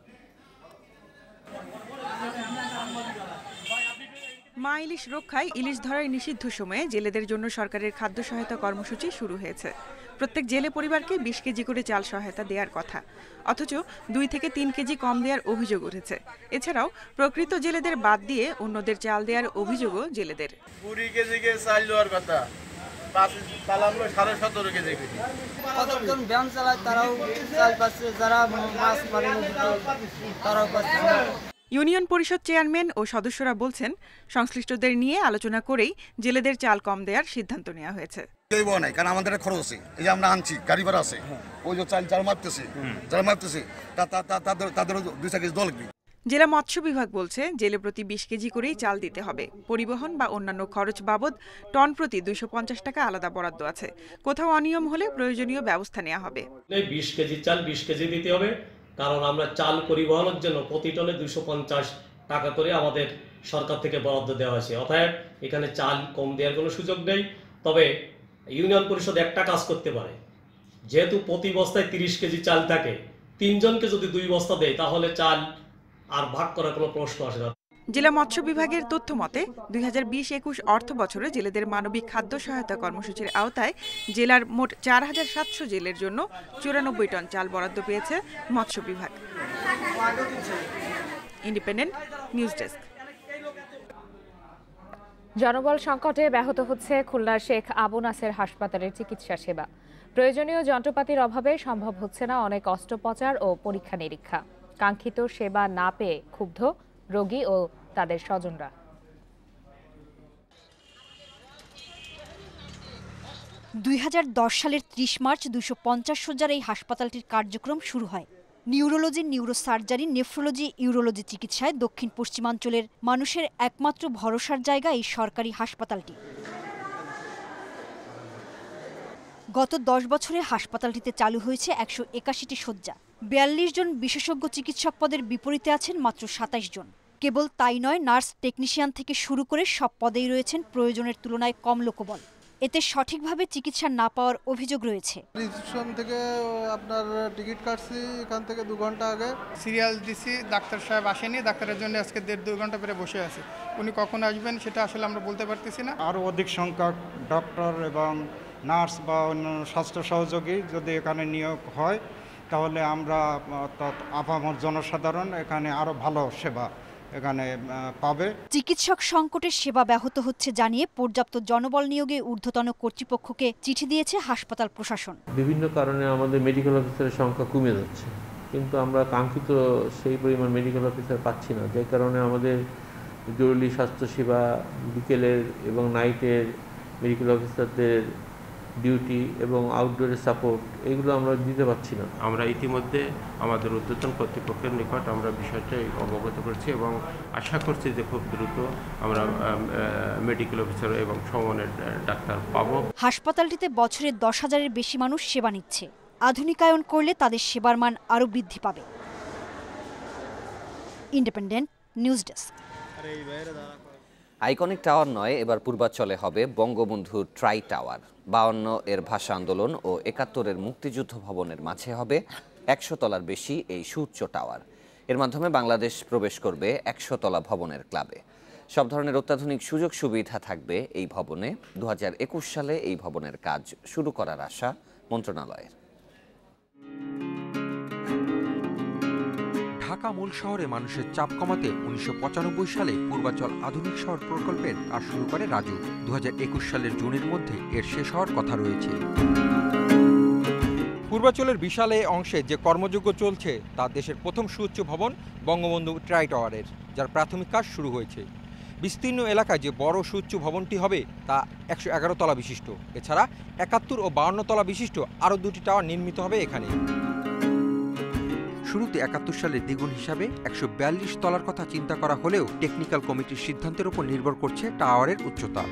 মা ইলিশ রক্ষায় ইলিশ ধরার নিষিদ্ধ সময়ে জেলেদের জন্য সরকারের খাদ্য সহায়তা কর্মসূচি শুরু হয়েছে। প্রত্যেক জেলে পরিবারকে 20 কেজি করে চাল সহায়তা দেওয়ার কথা, অথচ 2 থেকে 3 কেজি কম দেওয়ার অভিযোগ উঠেছে। এছাড়াও প্রকৃত জেলেদের বাদ দিয়ে অন্যদের চাল দেওয়ার অভিযোগও জেলেদের। 20 কেজি চাল দেওয়ার কথা, 17.5 কেজি। কতজন ভ্যান চালায় তারাও চাল পাচ্ছে, যারা মাছ মারে তারাও পাচ্ছে। ইউনিয়ন পরিষদ চেয়ারম্যান ও সদস্যরা বলছেন সংশ্লিষ্টদের নিয়ে আলোচনা করেই জেলেদের চাল কম দেওয়ার সিদ্ধান্ত নেওয়া হয়েছে। কারণ আমাদের খরচ আছে, এই যে আমরা আনছি, গাড়ি ভাড়া আছে, ওই যে চাল যারা মারতেছে তাদেরও 2 কেজি দল লাগবে। জেলা মৎস্য বিভাগ বলছে জেলে প্রতি 20 কেজি করেই চাল দিতে হবে। পরিবহন বা অন্যান্য খরচ বাবদ টন প্রতি 250 টাকা আলাদা বরাদ্দ আছে। কোথাও অনিয়ম হলে প্রয়োজনীয় ব্যবস্থা নেওয়া হবে। 20 কেজি চাল 20 কেজি দিতে হবে, কারণ আমরা চাল পরিবহনের জন্য প্রতি টনে 250 টাকা করে আমাদের সরকার থেকে বরাদ্দ দেওয়া হয়েছে। অতএব এখানে চাল কম দেওয়ার কোনো সুযোগ নেই। তবে ইউনিয়ন পরিষদ একটা কাজ করতে পারে, যেহেতু প্রতি বস্তায় 30 কেজি চাল থাকে, 3 জনকে যদি 2 বস্তা দেয় তাহলে চাল আর ভাগ করার কোনো প্রশ্ন আসে না। জেলা মৎস্য বিভাগের তথ্য মতে 2020-21 অর্থ বছরে জেলেদের মানবিক খাদ্য সহায়তা কর্মসূচির আওতায় জেলার মোট 4700 জেলের জন্য 94 টন চাল বরাদ্দ পেয়েছে মৎস্য বিভাগ। Independent news desk. জনবল সংকটে ব্যাহত হচ্ছে খুলনার শেখ আবু নাসের হাসপাতালের চিকিৎসা সেবা। প্রয়োজনীয় যন্ত্রপাতির অভাবে সম্ভব হচ্ছে না অনেক অস্ত্রোপচার ও পরীক্ষা নিরীক্ষা। কাঙ্ক্ষিত সেবা না পেয়ে ক্ষুব্ধ রোগী ও তাদের স্বজনরা। 2010 সালের 30 মার্চ 250 শয্যার এই হাসপাতালটির কার্যক্রম শুরু হয়। নিউরোলজি, নিউরোসার্জারি, নেফ্রোলজি, ইউরোলজি চিকিৎসায় দক্ষিণ পশ্চিমাঞ্চলের মানুষের একমাত্র ভরসার জায়গা এই সরকারি হাসপাতালটি। গত 10 বছরে হাসপাতালটিতে চালু হয়েছে 181টি শয্যা। 42 জন বিশেষজ্ঞ চিকিৎসক পদের বিপরীতে আছেন মাত্র 27 জন। কেবল তাই নয়, নার্স, টেকনিশিয়ান থেকে শুরু করে সব পদেই রয়েছেন প্রয়োজনের তুলনায় কম লোকবল। এতে সঠিকভাবে চিকিৎসা না পাওয়ার অভিযোগ রয়েছে। রিসেপশন থেকে আপনার টিকিট কাটছি, এখান থেকে 2 ঘন্টা আগে সিরিয়াল দিছি, ডাক্তার সাহেব আসেনি, ডাক্তারের জন্য আজকে 1.5-2 ঘন্টা পরে বসে আছি। উনি কখন আসবেন সেটা আসলে আমরা বলতে পারতেছি না। আরও অধিক সংখ্যক ডক্টর এবং নার্স বা অন্যান্য স্বাস্থ্য সহযোগী যদি এখানে নিয়োগ হয় তাহলে আমরা অর্থাৎ আপামর জনসাধারণ এখানে আরও ভালো সেবা এখানে পাবে। চিকিৎসক সংকটের সেবা ব্যাহত হচ্ছে জানিয়ে পর্যাপ্ত জনবল নিয়োগে ঊর্ধ্বতন কর্তৃপক্ষকে চিঠি দিয়েছে হাসপাতাল প্রশাসন। বিভিন্ন কারণে আমাদের মেডিকেল অফিসারের সংখ্যা কমে যাচ্ছে, কিন্তু আমরা কাঙ্ক্ষিত সেই পরিমাণ মেডিকেল অফিসার পাচ্ছি না, যে কারণে আমাদের জরুরি স্বাস্থ্যসেবা, বিকেলের এবং নাইটের মেডিকেল অফিসারদের ডিউটি এবং আউটডোরের সাপোর্ট এগুলো আমরা দিতে পারছি না। আমরা ইতিমধ্যে আমাদের ঊর্ধ্বতন কর্তৃপক্ষের নিকট আমরা বিষয়টা অবগত করছি এবং আশা করছি যে খুব দ্রুত আমরা মেডিকেল অফিসার এবং সমমানের ডাক্তার পাব। হাসপাতালটিতে বছরে 10,000-এর বেশি মানুষ সেবা নিচ্ছে। আধুনিকায়ন করলে তাদের সেবার মান আরও বৃদ্ধি পাবে। Independent news desk. Iconic tower নয়, এবার পূর্বাঞ্চলে হবে বঙ্গবন্ধু ট্রাই টাওয়ার। 52 এর ভাষা আন্দোলন ও 71 এর মুক্তিযুদ্ধ ভবনের মাঝে হবে 100 তলার বেশি এই সুউচ্চ টাওয়ার। এর মাধ্যমে বাংলাদেশ প্রবেশ করবে 100 তলা ভবনের ক্লাবে। সব ধরনের অত্যাধুনিক সুযোগ সুবিধা থাকবে এই ভবনে। 2021 সালে এই ভবনের কাজ শুরু করার আশা মন্ত্রণালয়ের। ঢাকা মূল শহরে মানুষের চাপ কমাতে 1995 সালে পূর্বাঞ্চল আধুনিক শহর প্রকল্পের কাজ শুরু করে রাজু। 2021 সালের জুনের মধ্যে এর শেষ হওয়ার কথা রয়েছে। পূর্বাঞ্চলের বিশাল এই অংশে যে কর্মযজ্ঞ চলছে তা দেশের প্রথম সুউচ্চ ভবন বঙ্গবন্ধু ট্রাই টাওয়ারের, যার প্রাথমিক কাজ শুরু হয়েছে। বিস্তীর্ণ এলাকায় যে বড় সুউচ্চ ভবনটি হবে তা 111 তলা বিশিষ্ট। এছাড়া 71 ও 52 তলা বিশিষ্ট আরও 2টি টাওয়ার নির্মিত হবে এখানে। শুরুতে 71 সালের দ্বিগুণ হিসাবে 142 তলার কথা চিন্তা করা হলেও টেকনিক্যাল কমিটির সিদ্ধান্তের উপর নির্ভর করছে টাওয়ারের উচ্চতা।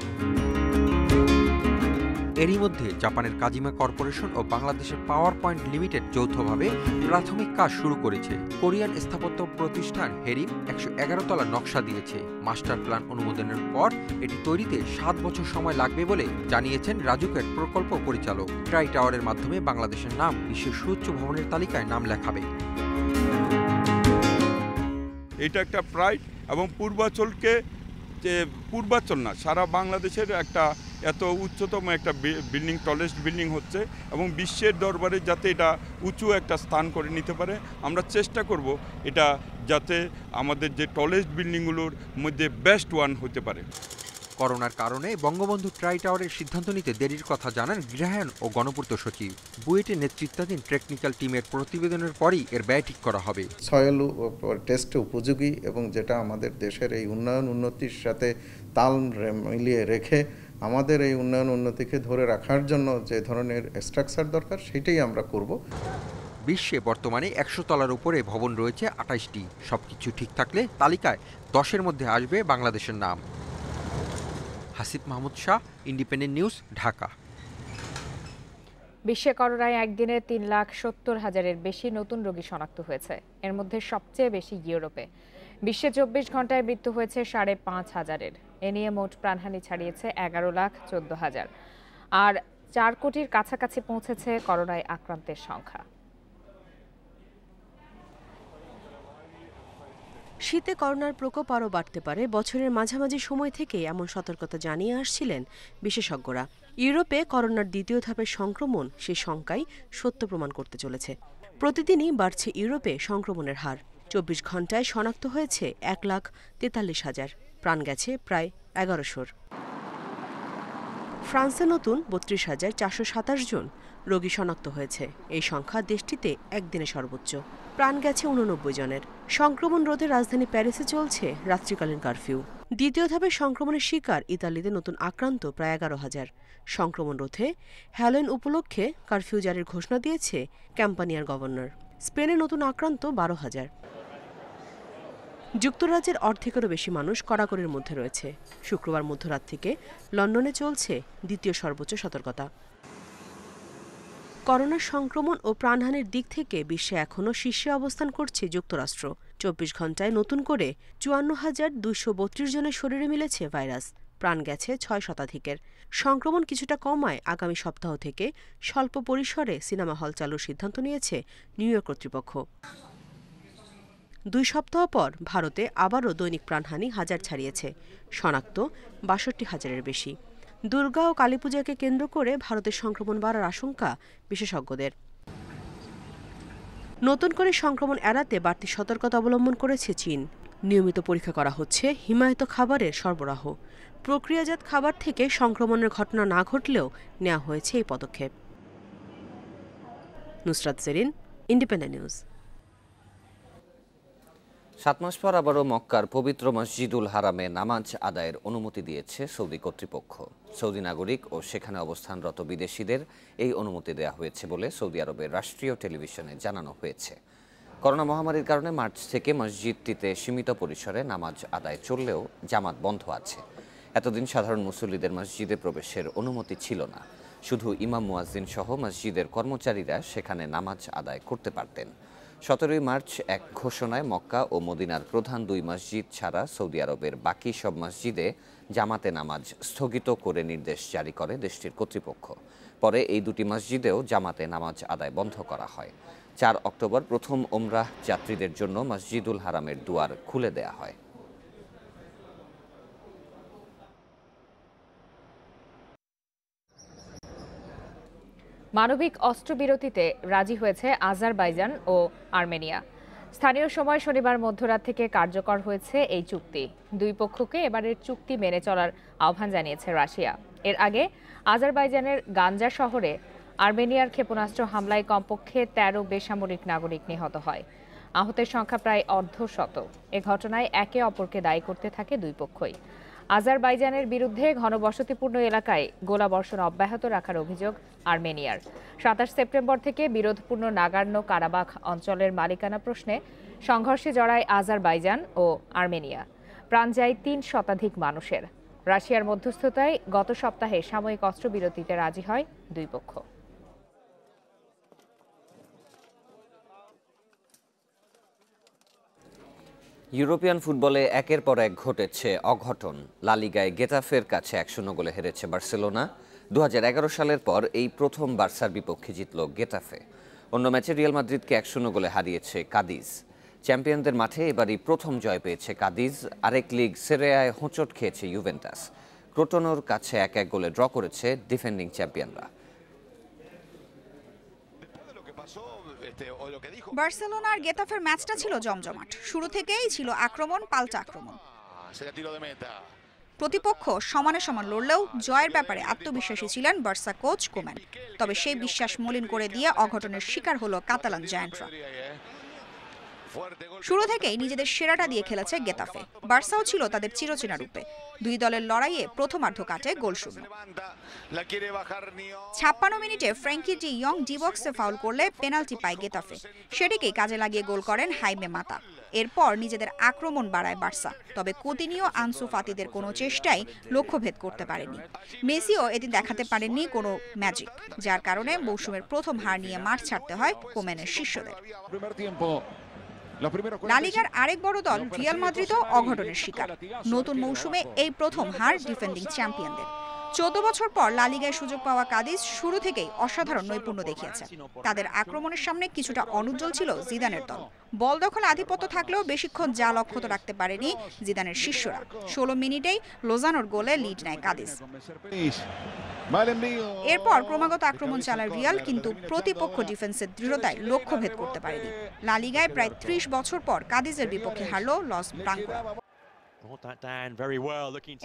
এরই মধ্যে জাপানের কাজিমা কর্পোরেশন ও বাংলাদেশের পাওয়ার পয়েন্ট লিমিটেড যৌথভাবে প্রাথমিক কাজ শুরু করেছে। কোরিয়ান স্থাপত্য প্রতিষ্ঠান হেরিম 111 তলা নকশা দিয়েছে। মাস্টার প্ল্যান অনুমোদনের পর এটি তৈরিতে 7 বছর সময় লাগবে বলে জানিয়েছেন রাজুকের প্রকল্প পরিচালক। ট্রাই টাওয়ারের মাধ্যমে বাংলাদেশের নাম বিশ্বের সুউচ্চ ভবনের তালিকায় নাম লেখাবে। এটা একটা প্রাইড এবং পূর্বাঞ্চলকে, যে পূর্বাঞ্চল না সারা বাংলাদেশের একটা এত উচ্চতম একটা বিল্ডিং, টলেস্ট বিল্ডিং হচ্ছে এবং বিশ্বের দরবারে যাতে এটা উঁচু একটা স্থান করে নিতে পারে। আমরা চেষ্টা করব এটা যাতে আমাদের যে টলেস্ট বিল্ডিংগুলোর মধ্যে বেস্ট ওয়ান হতে পারে। করোনার কারণে বঙ্গবন্ধু ট্রাই টাওয়ারের সিদ্ধান্ত নিতে দেরির কথা জানান গৃহায়ন ও গণপূর্ত সচিব। বুয়েটের নেতৃত্বাধীন টেকনিক্যাল টিমের প্রতিবেদনের পরই এর ব্যয় ঠিক করা হবে। সয়েল টেস্টে উপযোগী এবং যেটা আমাদের দেশের এই উন্নয়ন উন্নতির সাথে তাল মিলিয়ে রেখে আমাদের এই উন্নয়ন উন্নতিকে ধরে রাখার জন্য যে ধরনের স্ট্রাকচার দরকার সেটাই আমরা করব। বিশ্বে বর্তমানে 100 তলার উপরে ভবন রয়েছে 28টি। সবকিছু ঠিক থাকলে তালিকায় 10-এর মধ্যে আসবে বাংলাদেশের নাম। Hasib Mahmud Shah, independent news, Dhaka. বিশ্বে করোনায় একদিনে 3,70,000-এর বেশি নতুন রোগী শনাক্ত হয়েছে। এর মধ্যে সবচেয়ে বেশি ইউরোপে। বিশ্বে 24 ঘন্টায় মৃত্যু হয়েছে 5,500-এর। এ নিয়ে মোট প্রাণহানি ছাড়িয়েছে 11,14,000। আর 4 কোটির কাছাকাছি পৌঁছেছে করোনায় আক্রান্তের সংখ্যা। শীতে করোনার প্রকোপ আরও বাড়তে পারে বছরের মাঝামাঝি সময় থেকে এমন সতর্কতা জানিয়ে আসছিলেন বিশেষজ্ঞরা। ইউরোপে করোনার দ্বিতীয় ধাপের সংক্রমণ সে শঙ্কাই সত্য প্রমাণ করতে চলেছে। প্রতিদিনই বাড়ছে ইউরোপে সংক্রমণের হার। 24 ঘন্টায় শনাক্ত হয়েছে 1,43,000, প্রাণ গেছে প্রায় 1100। ফ্রান্সে নতুন 32,427 জন রোগী শনাক্ত হয়েছে। এই সংখ্যা দেশটিতে একদিনে সর্বোচ্চ। প্রাণ গেছে 89 জনের। সংক্রমণ রোধে রাজধানী প্যারিসে চলছে রাত্রিকালীন কারফিউ। দ্বিতীয় ধাপের সংক্রমণের শিকার ইতালিতে নতুন আক্রান্ত প্রায় 11,000। সংক্রমণ রোধে হ্যালোইন উপলক্ষে কারফিউ জারির ঘোষণা দিয়েছে ক্যাম্পানিয়ার গভর্নর। স্পেনে নতুন আক্রান্ত 12,000। যুক্তরাজ্যের অর্ধেকেরও বেশি মানুষ কড়াকড়ির মধ্যে রয়েছে। শুক্রবার মধ্যরাত থেকে লন্ডনে চলছে দ্বিতীয় সর্বোচ্চ সতর্কতা। করোনার সংক্রমণ ও প্রাণহানির দিক থেকে বিশ্বে এখনও শীর্ষে অবস্থান করছে যুক্তরাষ্ট্র। 24 ঘন্টায় নতুন করে 54,232 জনের শরীরে মিলেছে ভাইরাস। প্রাণ গেছে 6 শতাধিকের। সংক্রমণ কিছুটা কমায় আগামী সপ্তাহ থেকে স্বল্প পরিসরে সিনেমা হল চালুর সিদ্ধান্ত নিয়েছে নিউ ইয়র্ক কর্তৃপক্ষ। 2 সপ্তাহ পর ভারতে আবারও দৈনিক প্রাণহানি 1000 ছাড়িয়েছে। শনাক্ত 62,000-এর বেশি। দুর্গা ও কালীপূজাকে কেন্দ্র করে ভারতের সংক্রমণ বাড়ার আশঙ্কা বিশেষজ্ঞদের। নতুন করে সংক্রমণ এড়াতে বাড়তি সতর্কতা অবলম্বন করেছে চীন। নিয়মিত পরীক্ষা করা হচ্ছে হিমায়িত খাবারের সরবরাহ। প্রক্রিয়াজাত খাবার থেকে সংক্রমণের ঘটনা না ঘটলেও নেওয়া হয়েছে এই পদক্ষেপ। Nusrat Zerin, Independent News. 7 মাস পর আবারও মক্কার পবিত্র মসজিদুল হারামে নামাজ আদায়ের অনুমতি দিয়েছে সৌদি কর্তৃপক্ষ। সৌদি নাগরিক ও সেখানে অবস্থানরত বিদেশিদের এই অনুমতি দেওয়া হয়েছে বলে সৌদি আরবের রাষ্ট্রীয় টেলিভিশনে জানানো হয়েছে। করোনা মহামারীর কারণে মার্চ থেকে মসজিদটিতে সীমিত পরিসরে নামাজ আদায় চললেও জামাত বন্ধ আছে। এতদিন সাধারণ মুসল্লিদের মসজিদে প্রবেশের অনুমতি ছিল না। শুধু ইমাম মুয়াজ্জিন সহ মসজিদের কর্মচারীরা সেখানে নামাজ আদায় করতে পারতেন। 17 মার্চ এক ঘোষণায় মক্কা ও মদিনার প্রধান 2 মসজিদ ছাড়া সৌদি আরবের বাকি সব মসজিদে জামাতে নামাজ স্থগিত করে নির্দেশ জারি করে দেশটির কর্তৃপক্ষ। পরে এই 2টি মসজিদেও জামাতে নামাজ আদায় বন্ধ করা হয়। 4 অক্টোবর প্রথম ওমরাহ যাত্রীদের জন্য মসজিদুল হারামের দুয়ার খুলে দেয়া হয়। মানবিক অস্ত্রবিরতিতে রাজি হয়েছে আজারবাইজান ও আর্মেনিয়া। স্থানীয় সময় শনিবার মধ্যরাত থেকে কার্যকর হয়েছে এই চুক্তি। 2 পক্ষকে এবারের চুক্তি মেনে চলার আহ্বান জানিয়েছে রাশিয়া। এর আগে আজারবাইজানের গাঞ্জা শহরে আর্মেনিয়ার ক্ষেপণাস্ত্র হামলায় কমপক্ষে 13 বেসামরিক নাগরিক নিহত হয়। আহতের সংখ্যা প্রায় অর্ধশত। এ ঘটনায় একে অপরকে দায়ী করতে থাকে 2 পক্ষই। আজারবাইজানের বিরুদ্ধে ঘনবসতিপূর্ণ এলাকায় গোলাবর্ষণ অব্যাহত রাখার অভিযোগ আর্মেনিয়ার। 27 সেপ্টেম্বর থেকে বিরোধপূর্ণ নাগার্নো কারাবাখ অঞ্চলের মালিকানা প্রশ্নে সংঘর্ষে জড়ায় আজারবাইজান ও আর্মেনিয়া। প্রাণ যায় 3 শতাধিক মানুষের। রাশিয়ার মধ্যস্থতায় গত সপ্তাহে সাময়িক অস্ত্রবিরতিতে রাজি হয় 2 পক্ষ। ইউরোপিয়ান ফুটবলে একের পর এক ঘটেছে অঘটন। লা লিগায় গেতাফের কাছে 1-0 গোলে হেরেছে বার্সেলোনা। 2011 সালের পর এই প্রথম বার্সার বিপক্ষে জিতল গেতাফে। অন্য ম্যাচে রিয়াল মাদ্রিদকে 1-0 গোলে হারিয়েছে কাদিজ। চ্যাম্পিয়নদের মাঠে এবারই প্রথম জয় পেয়েছে কাদিজ। আরেক লিগ সেরিয়ায় হোঁচট খেয়েছে ইউভেন্টাস। ক্রোটনোর কাছে 1-1 গোলে ড্র করেছে ডিফেন্ডিং চ্যাম্পিয়নরা। বার্সেলোনার গেতাফের ম্যাচটা ছিল জমজমাট। শুরু থেকেই ছিল আক্রমণ পাল্টা আক্রমণ। প্রতিপক্ষ সমানে সমান লড়লেও জয়ের ব্যাপারে আত্মবিশ্বাসী ছিলেন বার্সা কোচ কোম্যান। তবে সেই বিশ্বাস মলিন করে দিয়ে অঘটনের শিকার হলো কাতালান জায়ান্টরা। শুরু থেকেই নিজেদের সেরাটা দিয়ে খেলেছে গেতাফে। বার্সাও ছিল তাদের চিরচেনা রূপে। 2 দলের লড়াইয়ে প্রথমার্ধ কাটে গোলশূন্য। 56 মিনিটে ফ্র্যাঙ্কি ডি ইয়ং ডি বক্সে ফাউল করলে পেনাল্টি পায় গেতাফে। সেটিকেই কাজে লাগিয়ে গোল করেন হাইমে মাতা। এরপর নিজেদের আক্রমণ বাড়ায় বার্সা। তবে কুতিনিও আনসু ফাতিদের কোনো চেষ্টাই লক্ষ্যভেদ করতে পারেনি। মেসিও এদিন দেখাতে পারেননি কোনো ম্যাজিক, যার কারণে মৌসুমের প্রথম হার নিয়ে মাঠ ছাড়তে হয় কোম্যানের শিষ্যদের। লা লিগার আরেক বড় দল রিয়াল মাদ্রিদও অঘটনের শিকার। নতুন মৌসুমে এই প্রথম হার ডিফেন্ডিং চ্যাম্পিয়নদের। 14 বছর পর লা লিগায় সুযোগ পাওয়া কাদিজ শুরু থেকেই অসাধারণ নৈপুণ্য দেখিয়েছে। তাদের আক্রমণের সামনে কিছুটা অনুজ্জ্বল ছিল জিদানের দল। বল দখল আধিপত্য থাকলেও বেশিক্ষণ জাল অক্ষত রাখতে পারেনি জিদানের শিষ্যরা। 16 মিনিটেই লোজানোর গোলে লিড নেয় কাদিজ। এরপর ক্রমাগত আক্রমণ চালায় রিয়াল, কিন্তু প্রতিপক্ষ ডিফেন্সের দৃঢ়তায় লক্ষ্যভেদ করতে পারেনি। লা লিগায় প্রায় 30 বছর পর কাদিজের বিপক্ষে হারল লস ব্রাঙ্কোরা।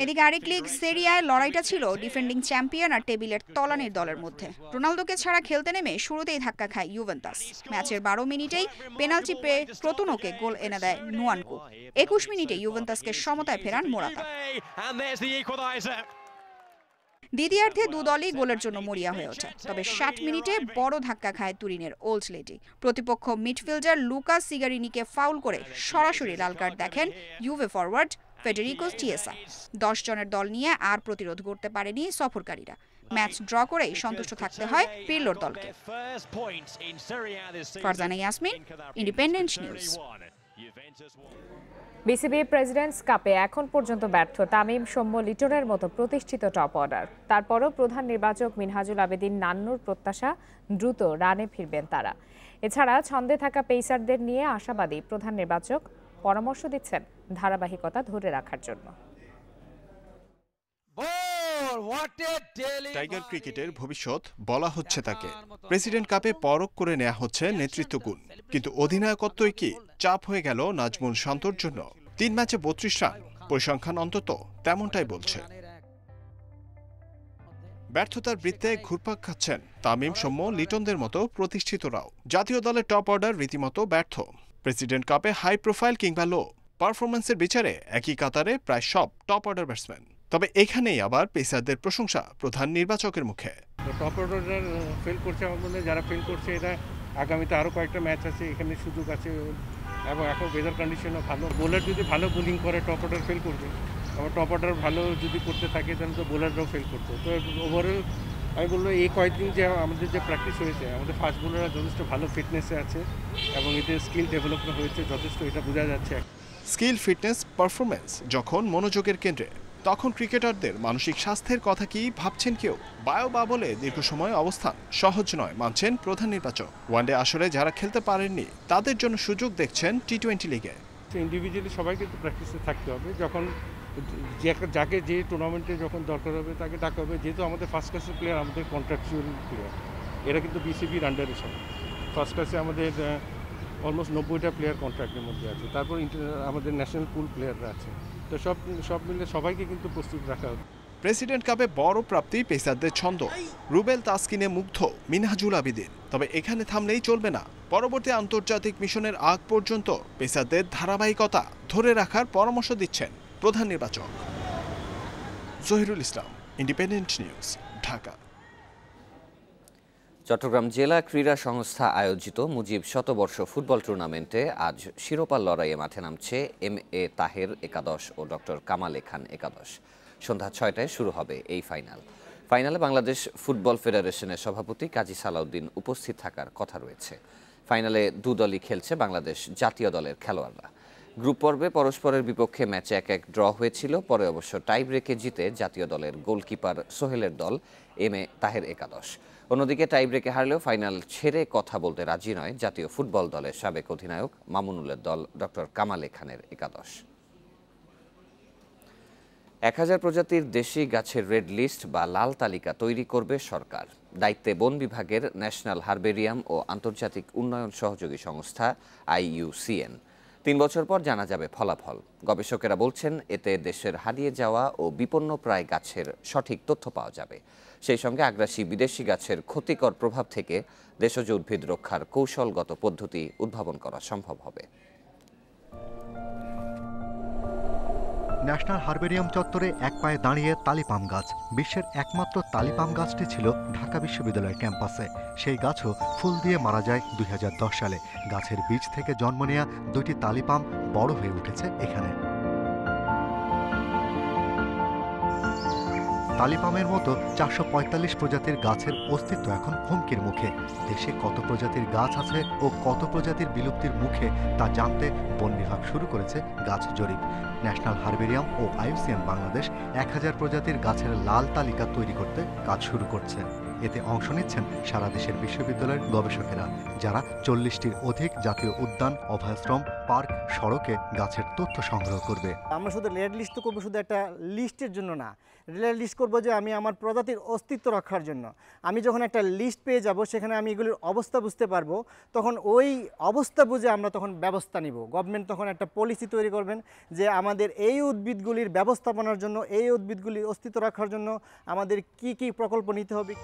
এদিকে আরেক লিগ সেরিয়ায় লড়াইটা ছিল ডিফেন্ডিং চ্যাম্পিয়ন আর টেবিলের তলানির দলের মধ্যে। রোনালদোকে ছাড়া খেলতে নেমে শুরুতেই ধাক্কা খায় ইউভেন্টাস। ম্যাচের 12 মিনিটেই পেনাল্টি পেয়ে ক্রোতোনোকে গোল এনে দেয় নুয়ানকু। 21 মিনিটে ইউভেন্টাসকে সমতায় ফেরান মোরাতা। দ্বিতীয়ার্ধে দু দলই গোলের জন্য মরিয়া হয়ে ওঠে, তবে 60 মিনিটে বড় ধাক্কা খায় তুরিনের ওল্ড লেডি। প্রতিপক্ষ মিডফিল্ডার লুকাস সিগারিনিকে ফাউল করে সরাসরি লাল কার্ড দেখেন ইউভে ফরওয়ার্ড ফেডেরিকো চিয়েসা। 10 জনের দল নিয়ে আর প্রতিরোধ করতে পারেনি সফরকারীরা। ম্যাচ ড্র করেই সন্তুষ্ট থাকতে হয় পিরলোর দলকে। Farzana Yasmin, independent news. BCB presidents কাপে এখন পর্যন্ত ব্যর্থ তামিম, সৌম্য, লিটনের মতো প্রতিষ্ঠিত টপ অর্ডার। তারপরও প্রধান নির্বাচক মিনহাজুল আবেদিন নান্নুর প্রত্যাশা দ্রুত রানে ফিরবেন তারা। এছাড়া ছন্দে থাকা পেসারদের নিয়ে আশাবাদী প্রধান নির্বাচক, পরামর্শ দিচ্ছেন ধারাবাহিকতা ধরে রাখার জন্য। টাইগার ক্রিকেটের ভবিষ্যৎ বলা হচ্ছে তাকে। প্রেসিডেন্ট কাপে পরখ করে নেওয়া হচ্ছে নেতৃত্ব গুণ, কিন্তু অধিনায়কত্বই কি চাপ হয়ে গেল নাজমুল শান্তর জন্য? 3 ম্যাচে 32 রান, পরিসংখ্যান অন্তত তেমনটাই বলছে। ব্যর্থতার বৃত্তে ঘুরপাক খাচ্ছেন তামিম, সৌম্য, লিটনদের মতো প্রতিষ্ঠিতরাও। জাতীয় দলের টপ অর্ডার রীতিমতো ব্যর্থ। প্রেসিডেন্ট কাপে হাই প্রোফাইল কিংবা লো পারফরম্যান্সের বিচারে একই কাতারে প্রায় সব টপ অর্ডার ব্যাটসম্যান। তবে এখানেই আবার পেসারদের প্রশংসা প্রধান নির্বাচকের মুখে। টপ অর্ডার ফেল করছে, আমাদের যারা ফেল করছে এটা আগামীতে আরও কয়েকটা ম্যাচ আছে, এখানে সুযোগ আছে এবং এখন ওয়েদার কন্ডিশনও ভালো। বোলার যদি ভালো বোলিং করে টপ অর্ডার ফেল করবে, আবার টপ অর্ডার ভালো যদি করতে থাকে তাহলে তো বোলাররাও ফেল করতো। তো ওভারঅল আমি বলবো এই কয়েকদিন যে আমাদের যে প্র্যাকটিস হয়েছে, আমাদের ফাস্ট বোলাররা যথেষ্ট ভালো ফিটনেসে আছে এবং এদের স্কিল ডেভেলপমেন্ট হয়েছে যথেষ্ট, এটা বোঝা যাচ্ছে। স্কিল, ফিটনেস, পারফরমেন্স যখন মনোযোগের কেন্দ্রে, তখন ক্রিকেটারদের মানসিক স্বাস্থ্যের কথা কি ভাবছেন কেউ? বায়ো বাবলে দীর্ঘ সময় অবস্থান সহজ নয় মানছেন প্রধান নির্বাচক। ওয়ানডে আসরে যারা খেলতে পারেননি তাদের জন্য সুযোগ দেখছেন টি-20 লিগে। ইন্ডিভিজুয়ালি সবাইকে তো প্র্যাকটিসে থাকতে হবে, যখন যাকে যে টুর্নামেন্টে যখন দরকার হবে তাকে ডাকা হবে। যেহেতু আমাদের ফার্স্ট ক্লাসের প্লেয়ার আমাদের কন্ট্রাকচুয়াল প্লেয়ার, এরা কিন্তু বিসিবির আন্ডারে সব। ফার্স্ট ক্লাসে আমাদের অলমোস্ট 90টা প্লেয়ার কন্ট্রাক্টের মধ্যে আছে, তারপর আমাদের ন্যাশনাল পুল প্লেয়াররা আছে। তো সব মিলে সবাইকে কিন্তু প্রস্তুত রাখা হবে। প্রেসিডেন্ট কাপে বড় প্রাপ্তি পেসারদের ছন্দ। রুবেল তাসকিনে মুগ্ধ মিনহাজুল আবেদিন। তবে এখানে থামলেই চলবে না। পরবর্তী আন্তর্জাতিক মিশনের আগ পর্যন্ত পেসারদের ধারাবাহিকতা ধরে রাখার পরামর্শ দিচ্ছেন প্রধান নির্বাচক। জহিরুল ইসলাম, ইন্ডিপেন্ডেন্ট নিউজ, ঢাকা। চট্টগ্রাম জেলা ক্রীড়া সংস্থা আয়োজিত মুজিব শতবর্ষ ফুটবল টুর্নামেন্টে আজ শিরোপার লড়াইয়ে মাঠে নামছে MA তাহের একাদশ ও ডক্টর কামাল খান একাদশ। সন্ধ্যা 6টায় শুরু হবে এই ফাইনালে বাংলাদেশ ফুটবল ফেডারেশনের সভাপতি কাজী সালাউদ্দিন উপস্থিত থাকার কথা রয়েছে। ফাইনালে দু দলই খেলছে বাংলাদেশ জাতীয় দলের খেলোয়াড়রা। গ্রুপ পর্বে পরস্পরের বিপক্ষে ম্যাচে 1-1 ড্র হয়েছিল, পরে অবশ্য টাই ব্রেকে জিতে জাতীয় দলের গোলকিপার সোহেলের দল MA তাহের একাদশ। অন্যদিকে টাই ব্রেকে হারলেও ফাইনাল ছেড়ে কথা বলতে রাজি নয় জাতীয় ফুটবল দলের সাবেক অধিনায়ক মামুনুলের দল ডক্টর কামাল খানের একাদশ। 1000 প্রজাতির দেশি গাছের রেড লিস্ট বা লাল তালিকা তৈরি করবে সরকার। দায়িত্বে বন বিভাগের ন্যাশনাল হারবেরিয়াম ও আন্তর্জাতিক উন্নয়ন সহযোগী সংস্থা IUCN। 3 বছর পর জানা যাবে ফলাফল। গবেষকেরা বলছেন এতে দেশের হারিয়ে যাওয়া ও বিপন্নপ্রায় গাছের সঠিক তথ্য পাওয়া যাবে। সেই সঙ্গে আগ্রাসী বিদেশি গাছের ক্ষতিকর প্রভাব থেকে দেশজ উদ্ভিদ রক্ষার কৌশলগত পদ্ধতি উদ্ভাবন করা সম্ভব হবে। ন্যাশনাল হারবেরিয়াম চত্বরে এক পায়ে দাঁড়িয়ে তালিপাম গাছ। বিশ্বের একমাত্র তালিপাম গাছটি ছিল ঢাকা বিশ্ববিদ্যালয়ের ক্যাম্পাসে। সেই গাছও ফুল দিয়ে মারা যায় 2010 সালে। গাছের বীজ থেকে জন্ম নেয়া 2টি তালিপাম বড় হয়ে উঠেছে এখানে। তালিপামের মতো 445 প্রজাতির গাছের অস্তিত্ব এখন হুমকির মুখে। দেশে কত প্রজাতির গাছ আছে ও কত প্রজাতির বিলুপ্তির মুখে তা জানতে বন বিভাগ শুরু করেছে গাছ জরিপ। ন্যাশনাল হার্বেরিয়াম ও IUCN বাংলাদেশ 1000 প্রজাতির গাছের লাল তালিকা তৈরি করতে কাজ শুরু করছে। এতে অংশ নিচ্ছেন সারা দেশের বিশ্ববিদ্যালয়ের গবেষকেরা, যারা 40টির অধিক জাতীয় উদ্যান, অভয়াশ্রম, পার্ক, সড়কে গাছের তথ্য সংগ্রহ করবে। আমরা শুধু রেড লিস্ট করবো শুধু একটা লিস্টের জন্য না, রেড লিস্ট করবো যে আমি আমার প্রজাতির অস্তিত্ব রক্ষার জন্য। আমি যখন একটা লিস্ট পেয়ে যাব সেখানে আমি এগুলির অবস্থা বুঝতে পারবো, তখন ওই অবস্থা বুঝে আমরা তখন ব্যবস্থা নিব। গভর্নমেন্ট তখন একটা পলিসি তৈরি করবেন যে আমাদের এই উদ্ভিদগুলির ব্যবস্থাপনার জন্য, এই উদ্ভিদগুলির অস্তিত্ব রাখার জন্য আমাদের কি কি প্রকল্প নিতে হবে।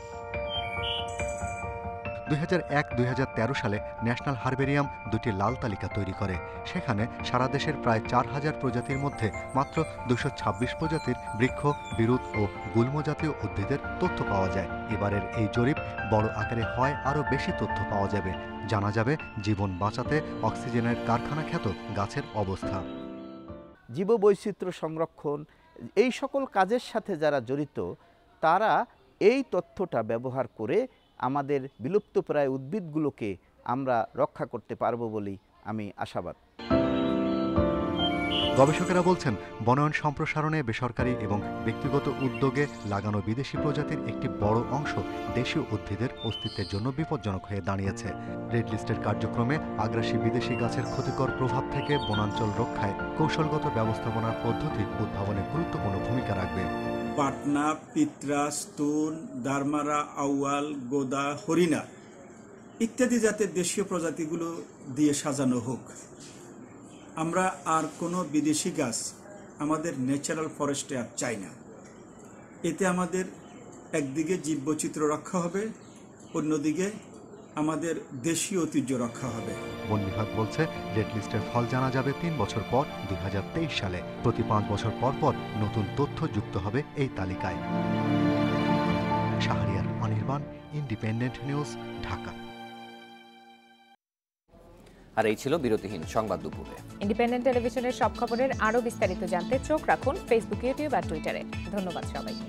2001-2013 সালে ন্যাশনাল হার্বেরিয়াম দুটি লাল তালিকা তৈরি করে। সেখানে সারা দেশের প্রায় 4000 প্রজাতির মধ্যে মাত্র 226 প্রজাতির বৃক্ষ, বিরুৎ ও গুল্ম জাতীয় উদ্ভিদের তথ্য পাওয়া যায়। এবারের এই জরিপ বড় আকারে হয় আরও বেশি তথ্য পাওয়া যাবে। জানা যাবে জীবন বাঁচাতে অক্সিজেনের কারখানা খ্যাত গাছের অবস্থা। জীববৈচিত্র্য সংরক্ষণ, এই সকল কাজের সাথে যারা জড়িত তারা এই তথ্যটা ব্যবহার করে আমাদের বিলুপ্তপ্রায় উদ্ভিদগুলোকে আমরা রক্ষা করতে পারবো বলেই আমি আশাবাদ। গবেষকেরা বলছেন, বনায়ন সম্প্রসারণে বেসরকারি এবং ব্যক্তিগত উদ্যোগে লাগানো বিদেশি প্রজাতির একটি বড় অংশ দেশীয় উদ্ভিদের অস্তিত্বের জন্য বিপজ্জনক হয়ে দাঁড়িয়েছে। রেড লিস্টের কার্যক্রমে আগ্রাসী বিদেশি গাছের ক্ষতিকর প্রভাব থেকে বনাঞ্চল রক্ষায় কৌশলগত ব্যবস্থাপনার পদ্ধতি উদ্ভাবনে গুরুত্বপূর্ণ ভূমিকা রাখবে। পাটনা, পিত্রা, স্তুন, দারমারা, আউয়াল, গোদা, হরিণা ইত্যাদি জাতের দেশীয় প্রজাতিগুলো দিয়ে সাজানো হোক। আমরা আর কোনো বিদেশি গাছ আমাদের ন্যাচারাল ফরেস্টে আর চাই না। এতে আমাদের একদিকে জীববৈচিত্র্য রক্ষা হবে, অন্যদিকে আমাদের দেশীয় ঐতিহ্য রক্ষা হবে। বন বিভাগ বলছে, রেড লিস্টের ফল জানা যাবে 3 বছর পর 2023 সালে। প্রতি 5 বছর পর পর নতুন তথ্য যুক্ত হবে এই তালিকায়। Shahriar Anirban, independent news, Dhaka. আর এই ছিল বিরতিহীন সংবাদ দুপুরে। ইন্ডিপেন্ডেন্ট টেলিভিশনের সব খবরের আরও বিস্তারিত জানতে চোখ রাখুন ফেসবুক, ইউটিউব আর টুইটারে। ধন্যবাদ সবাইকে।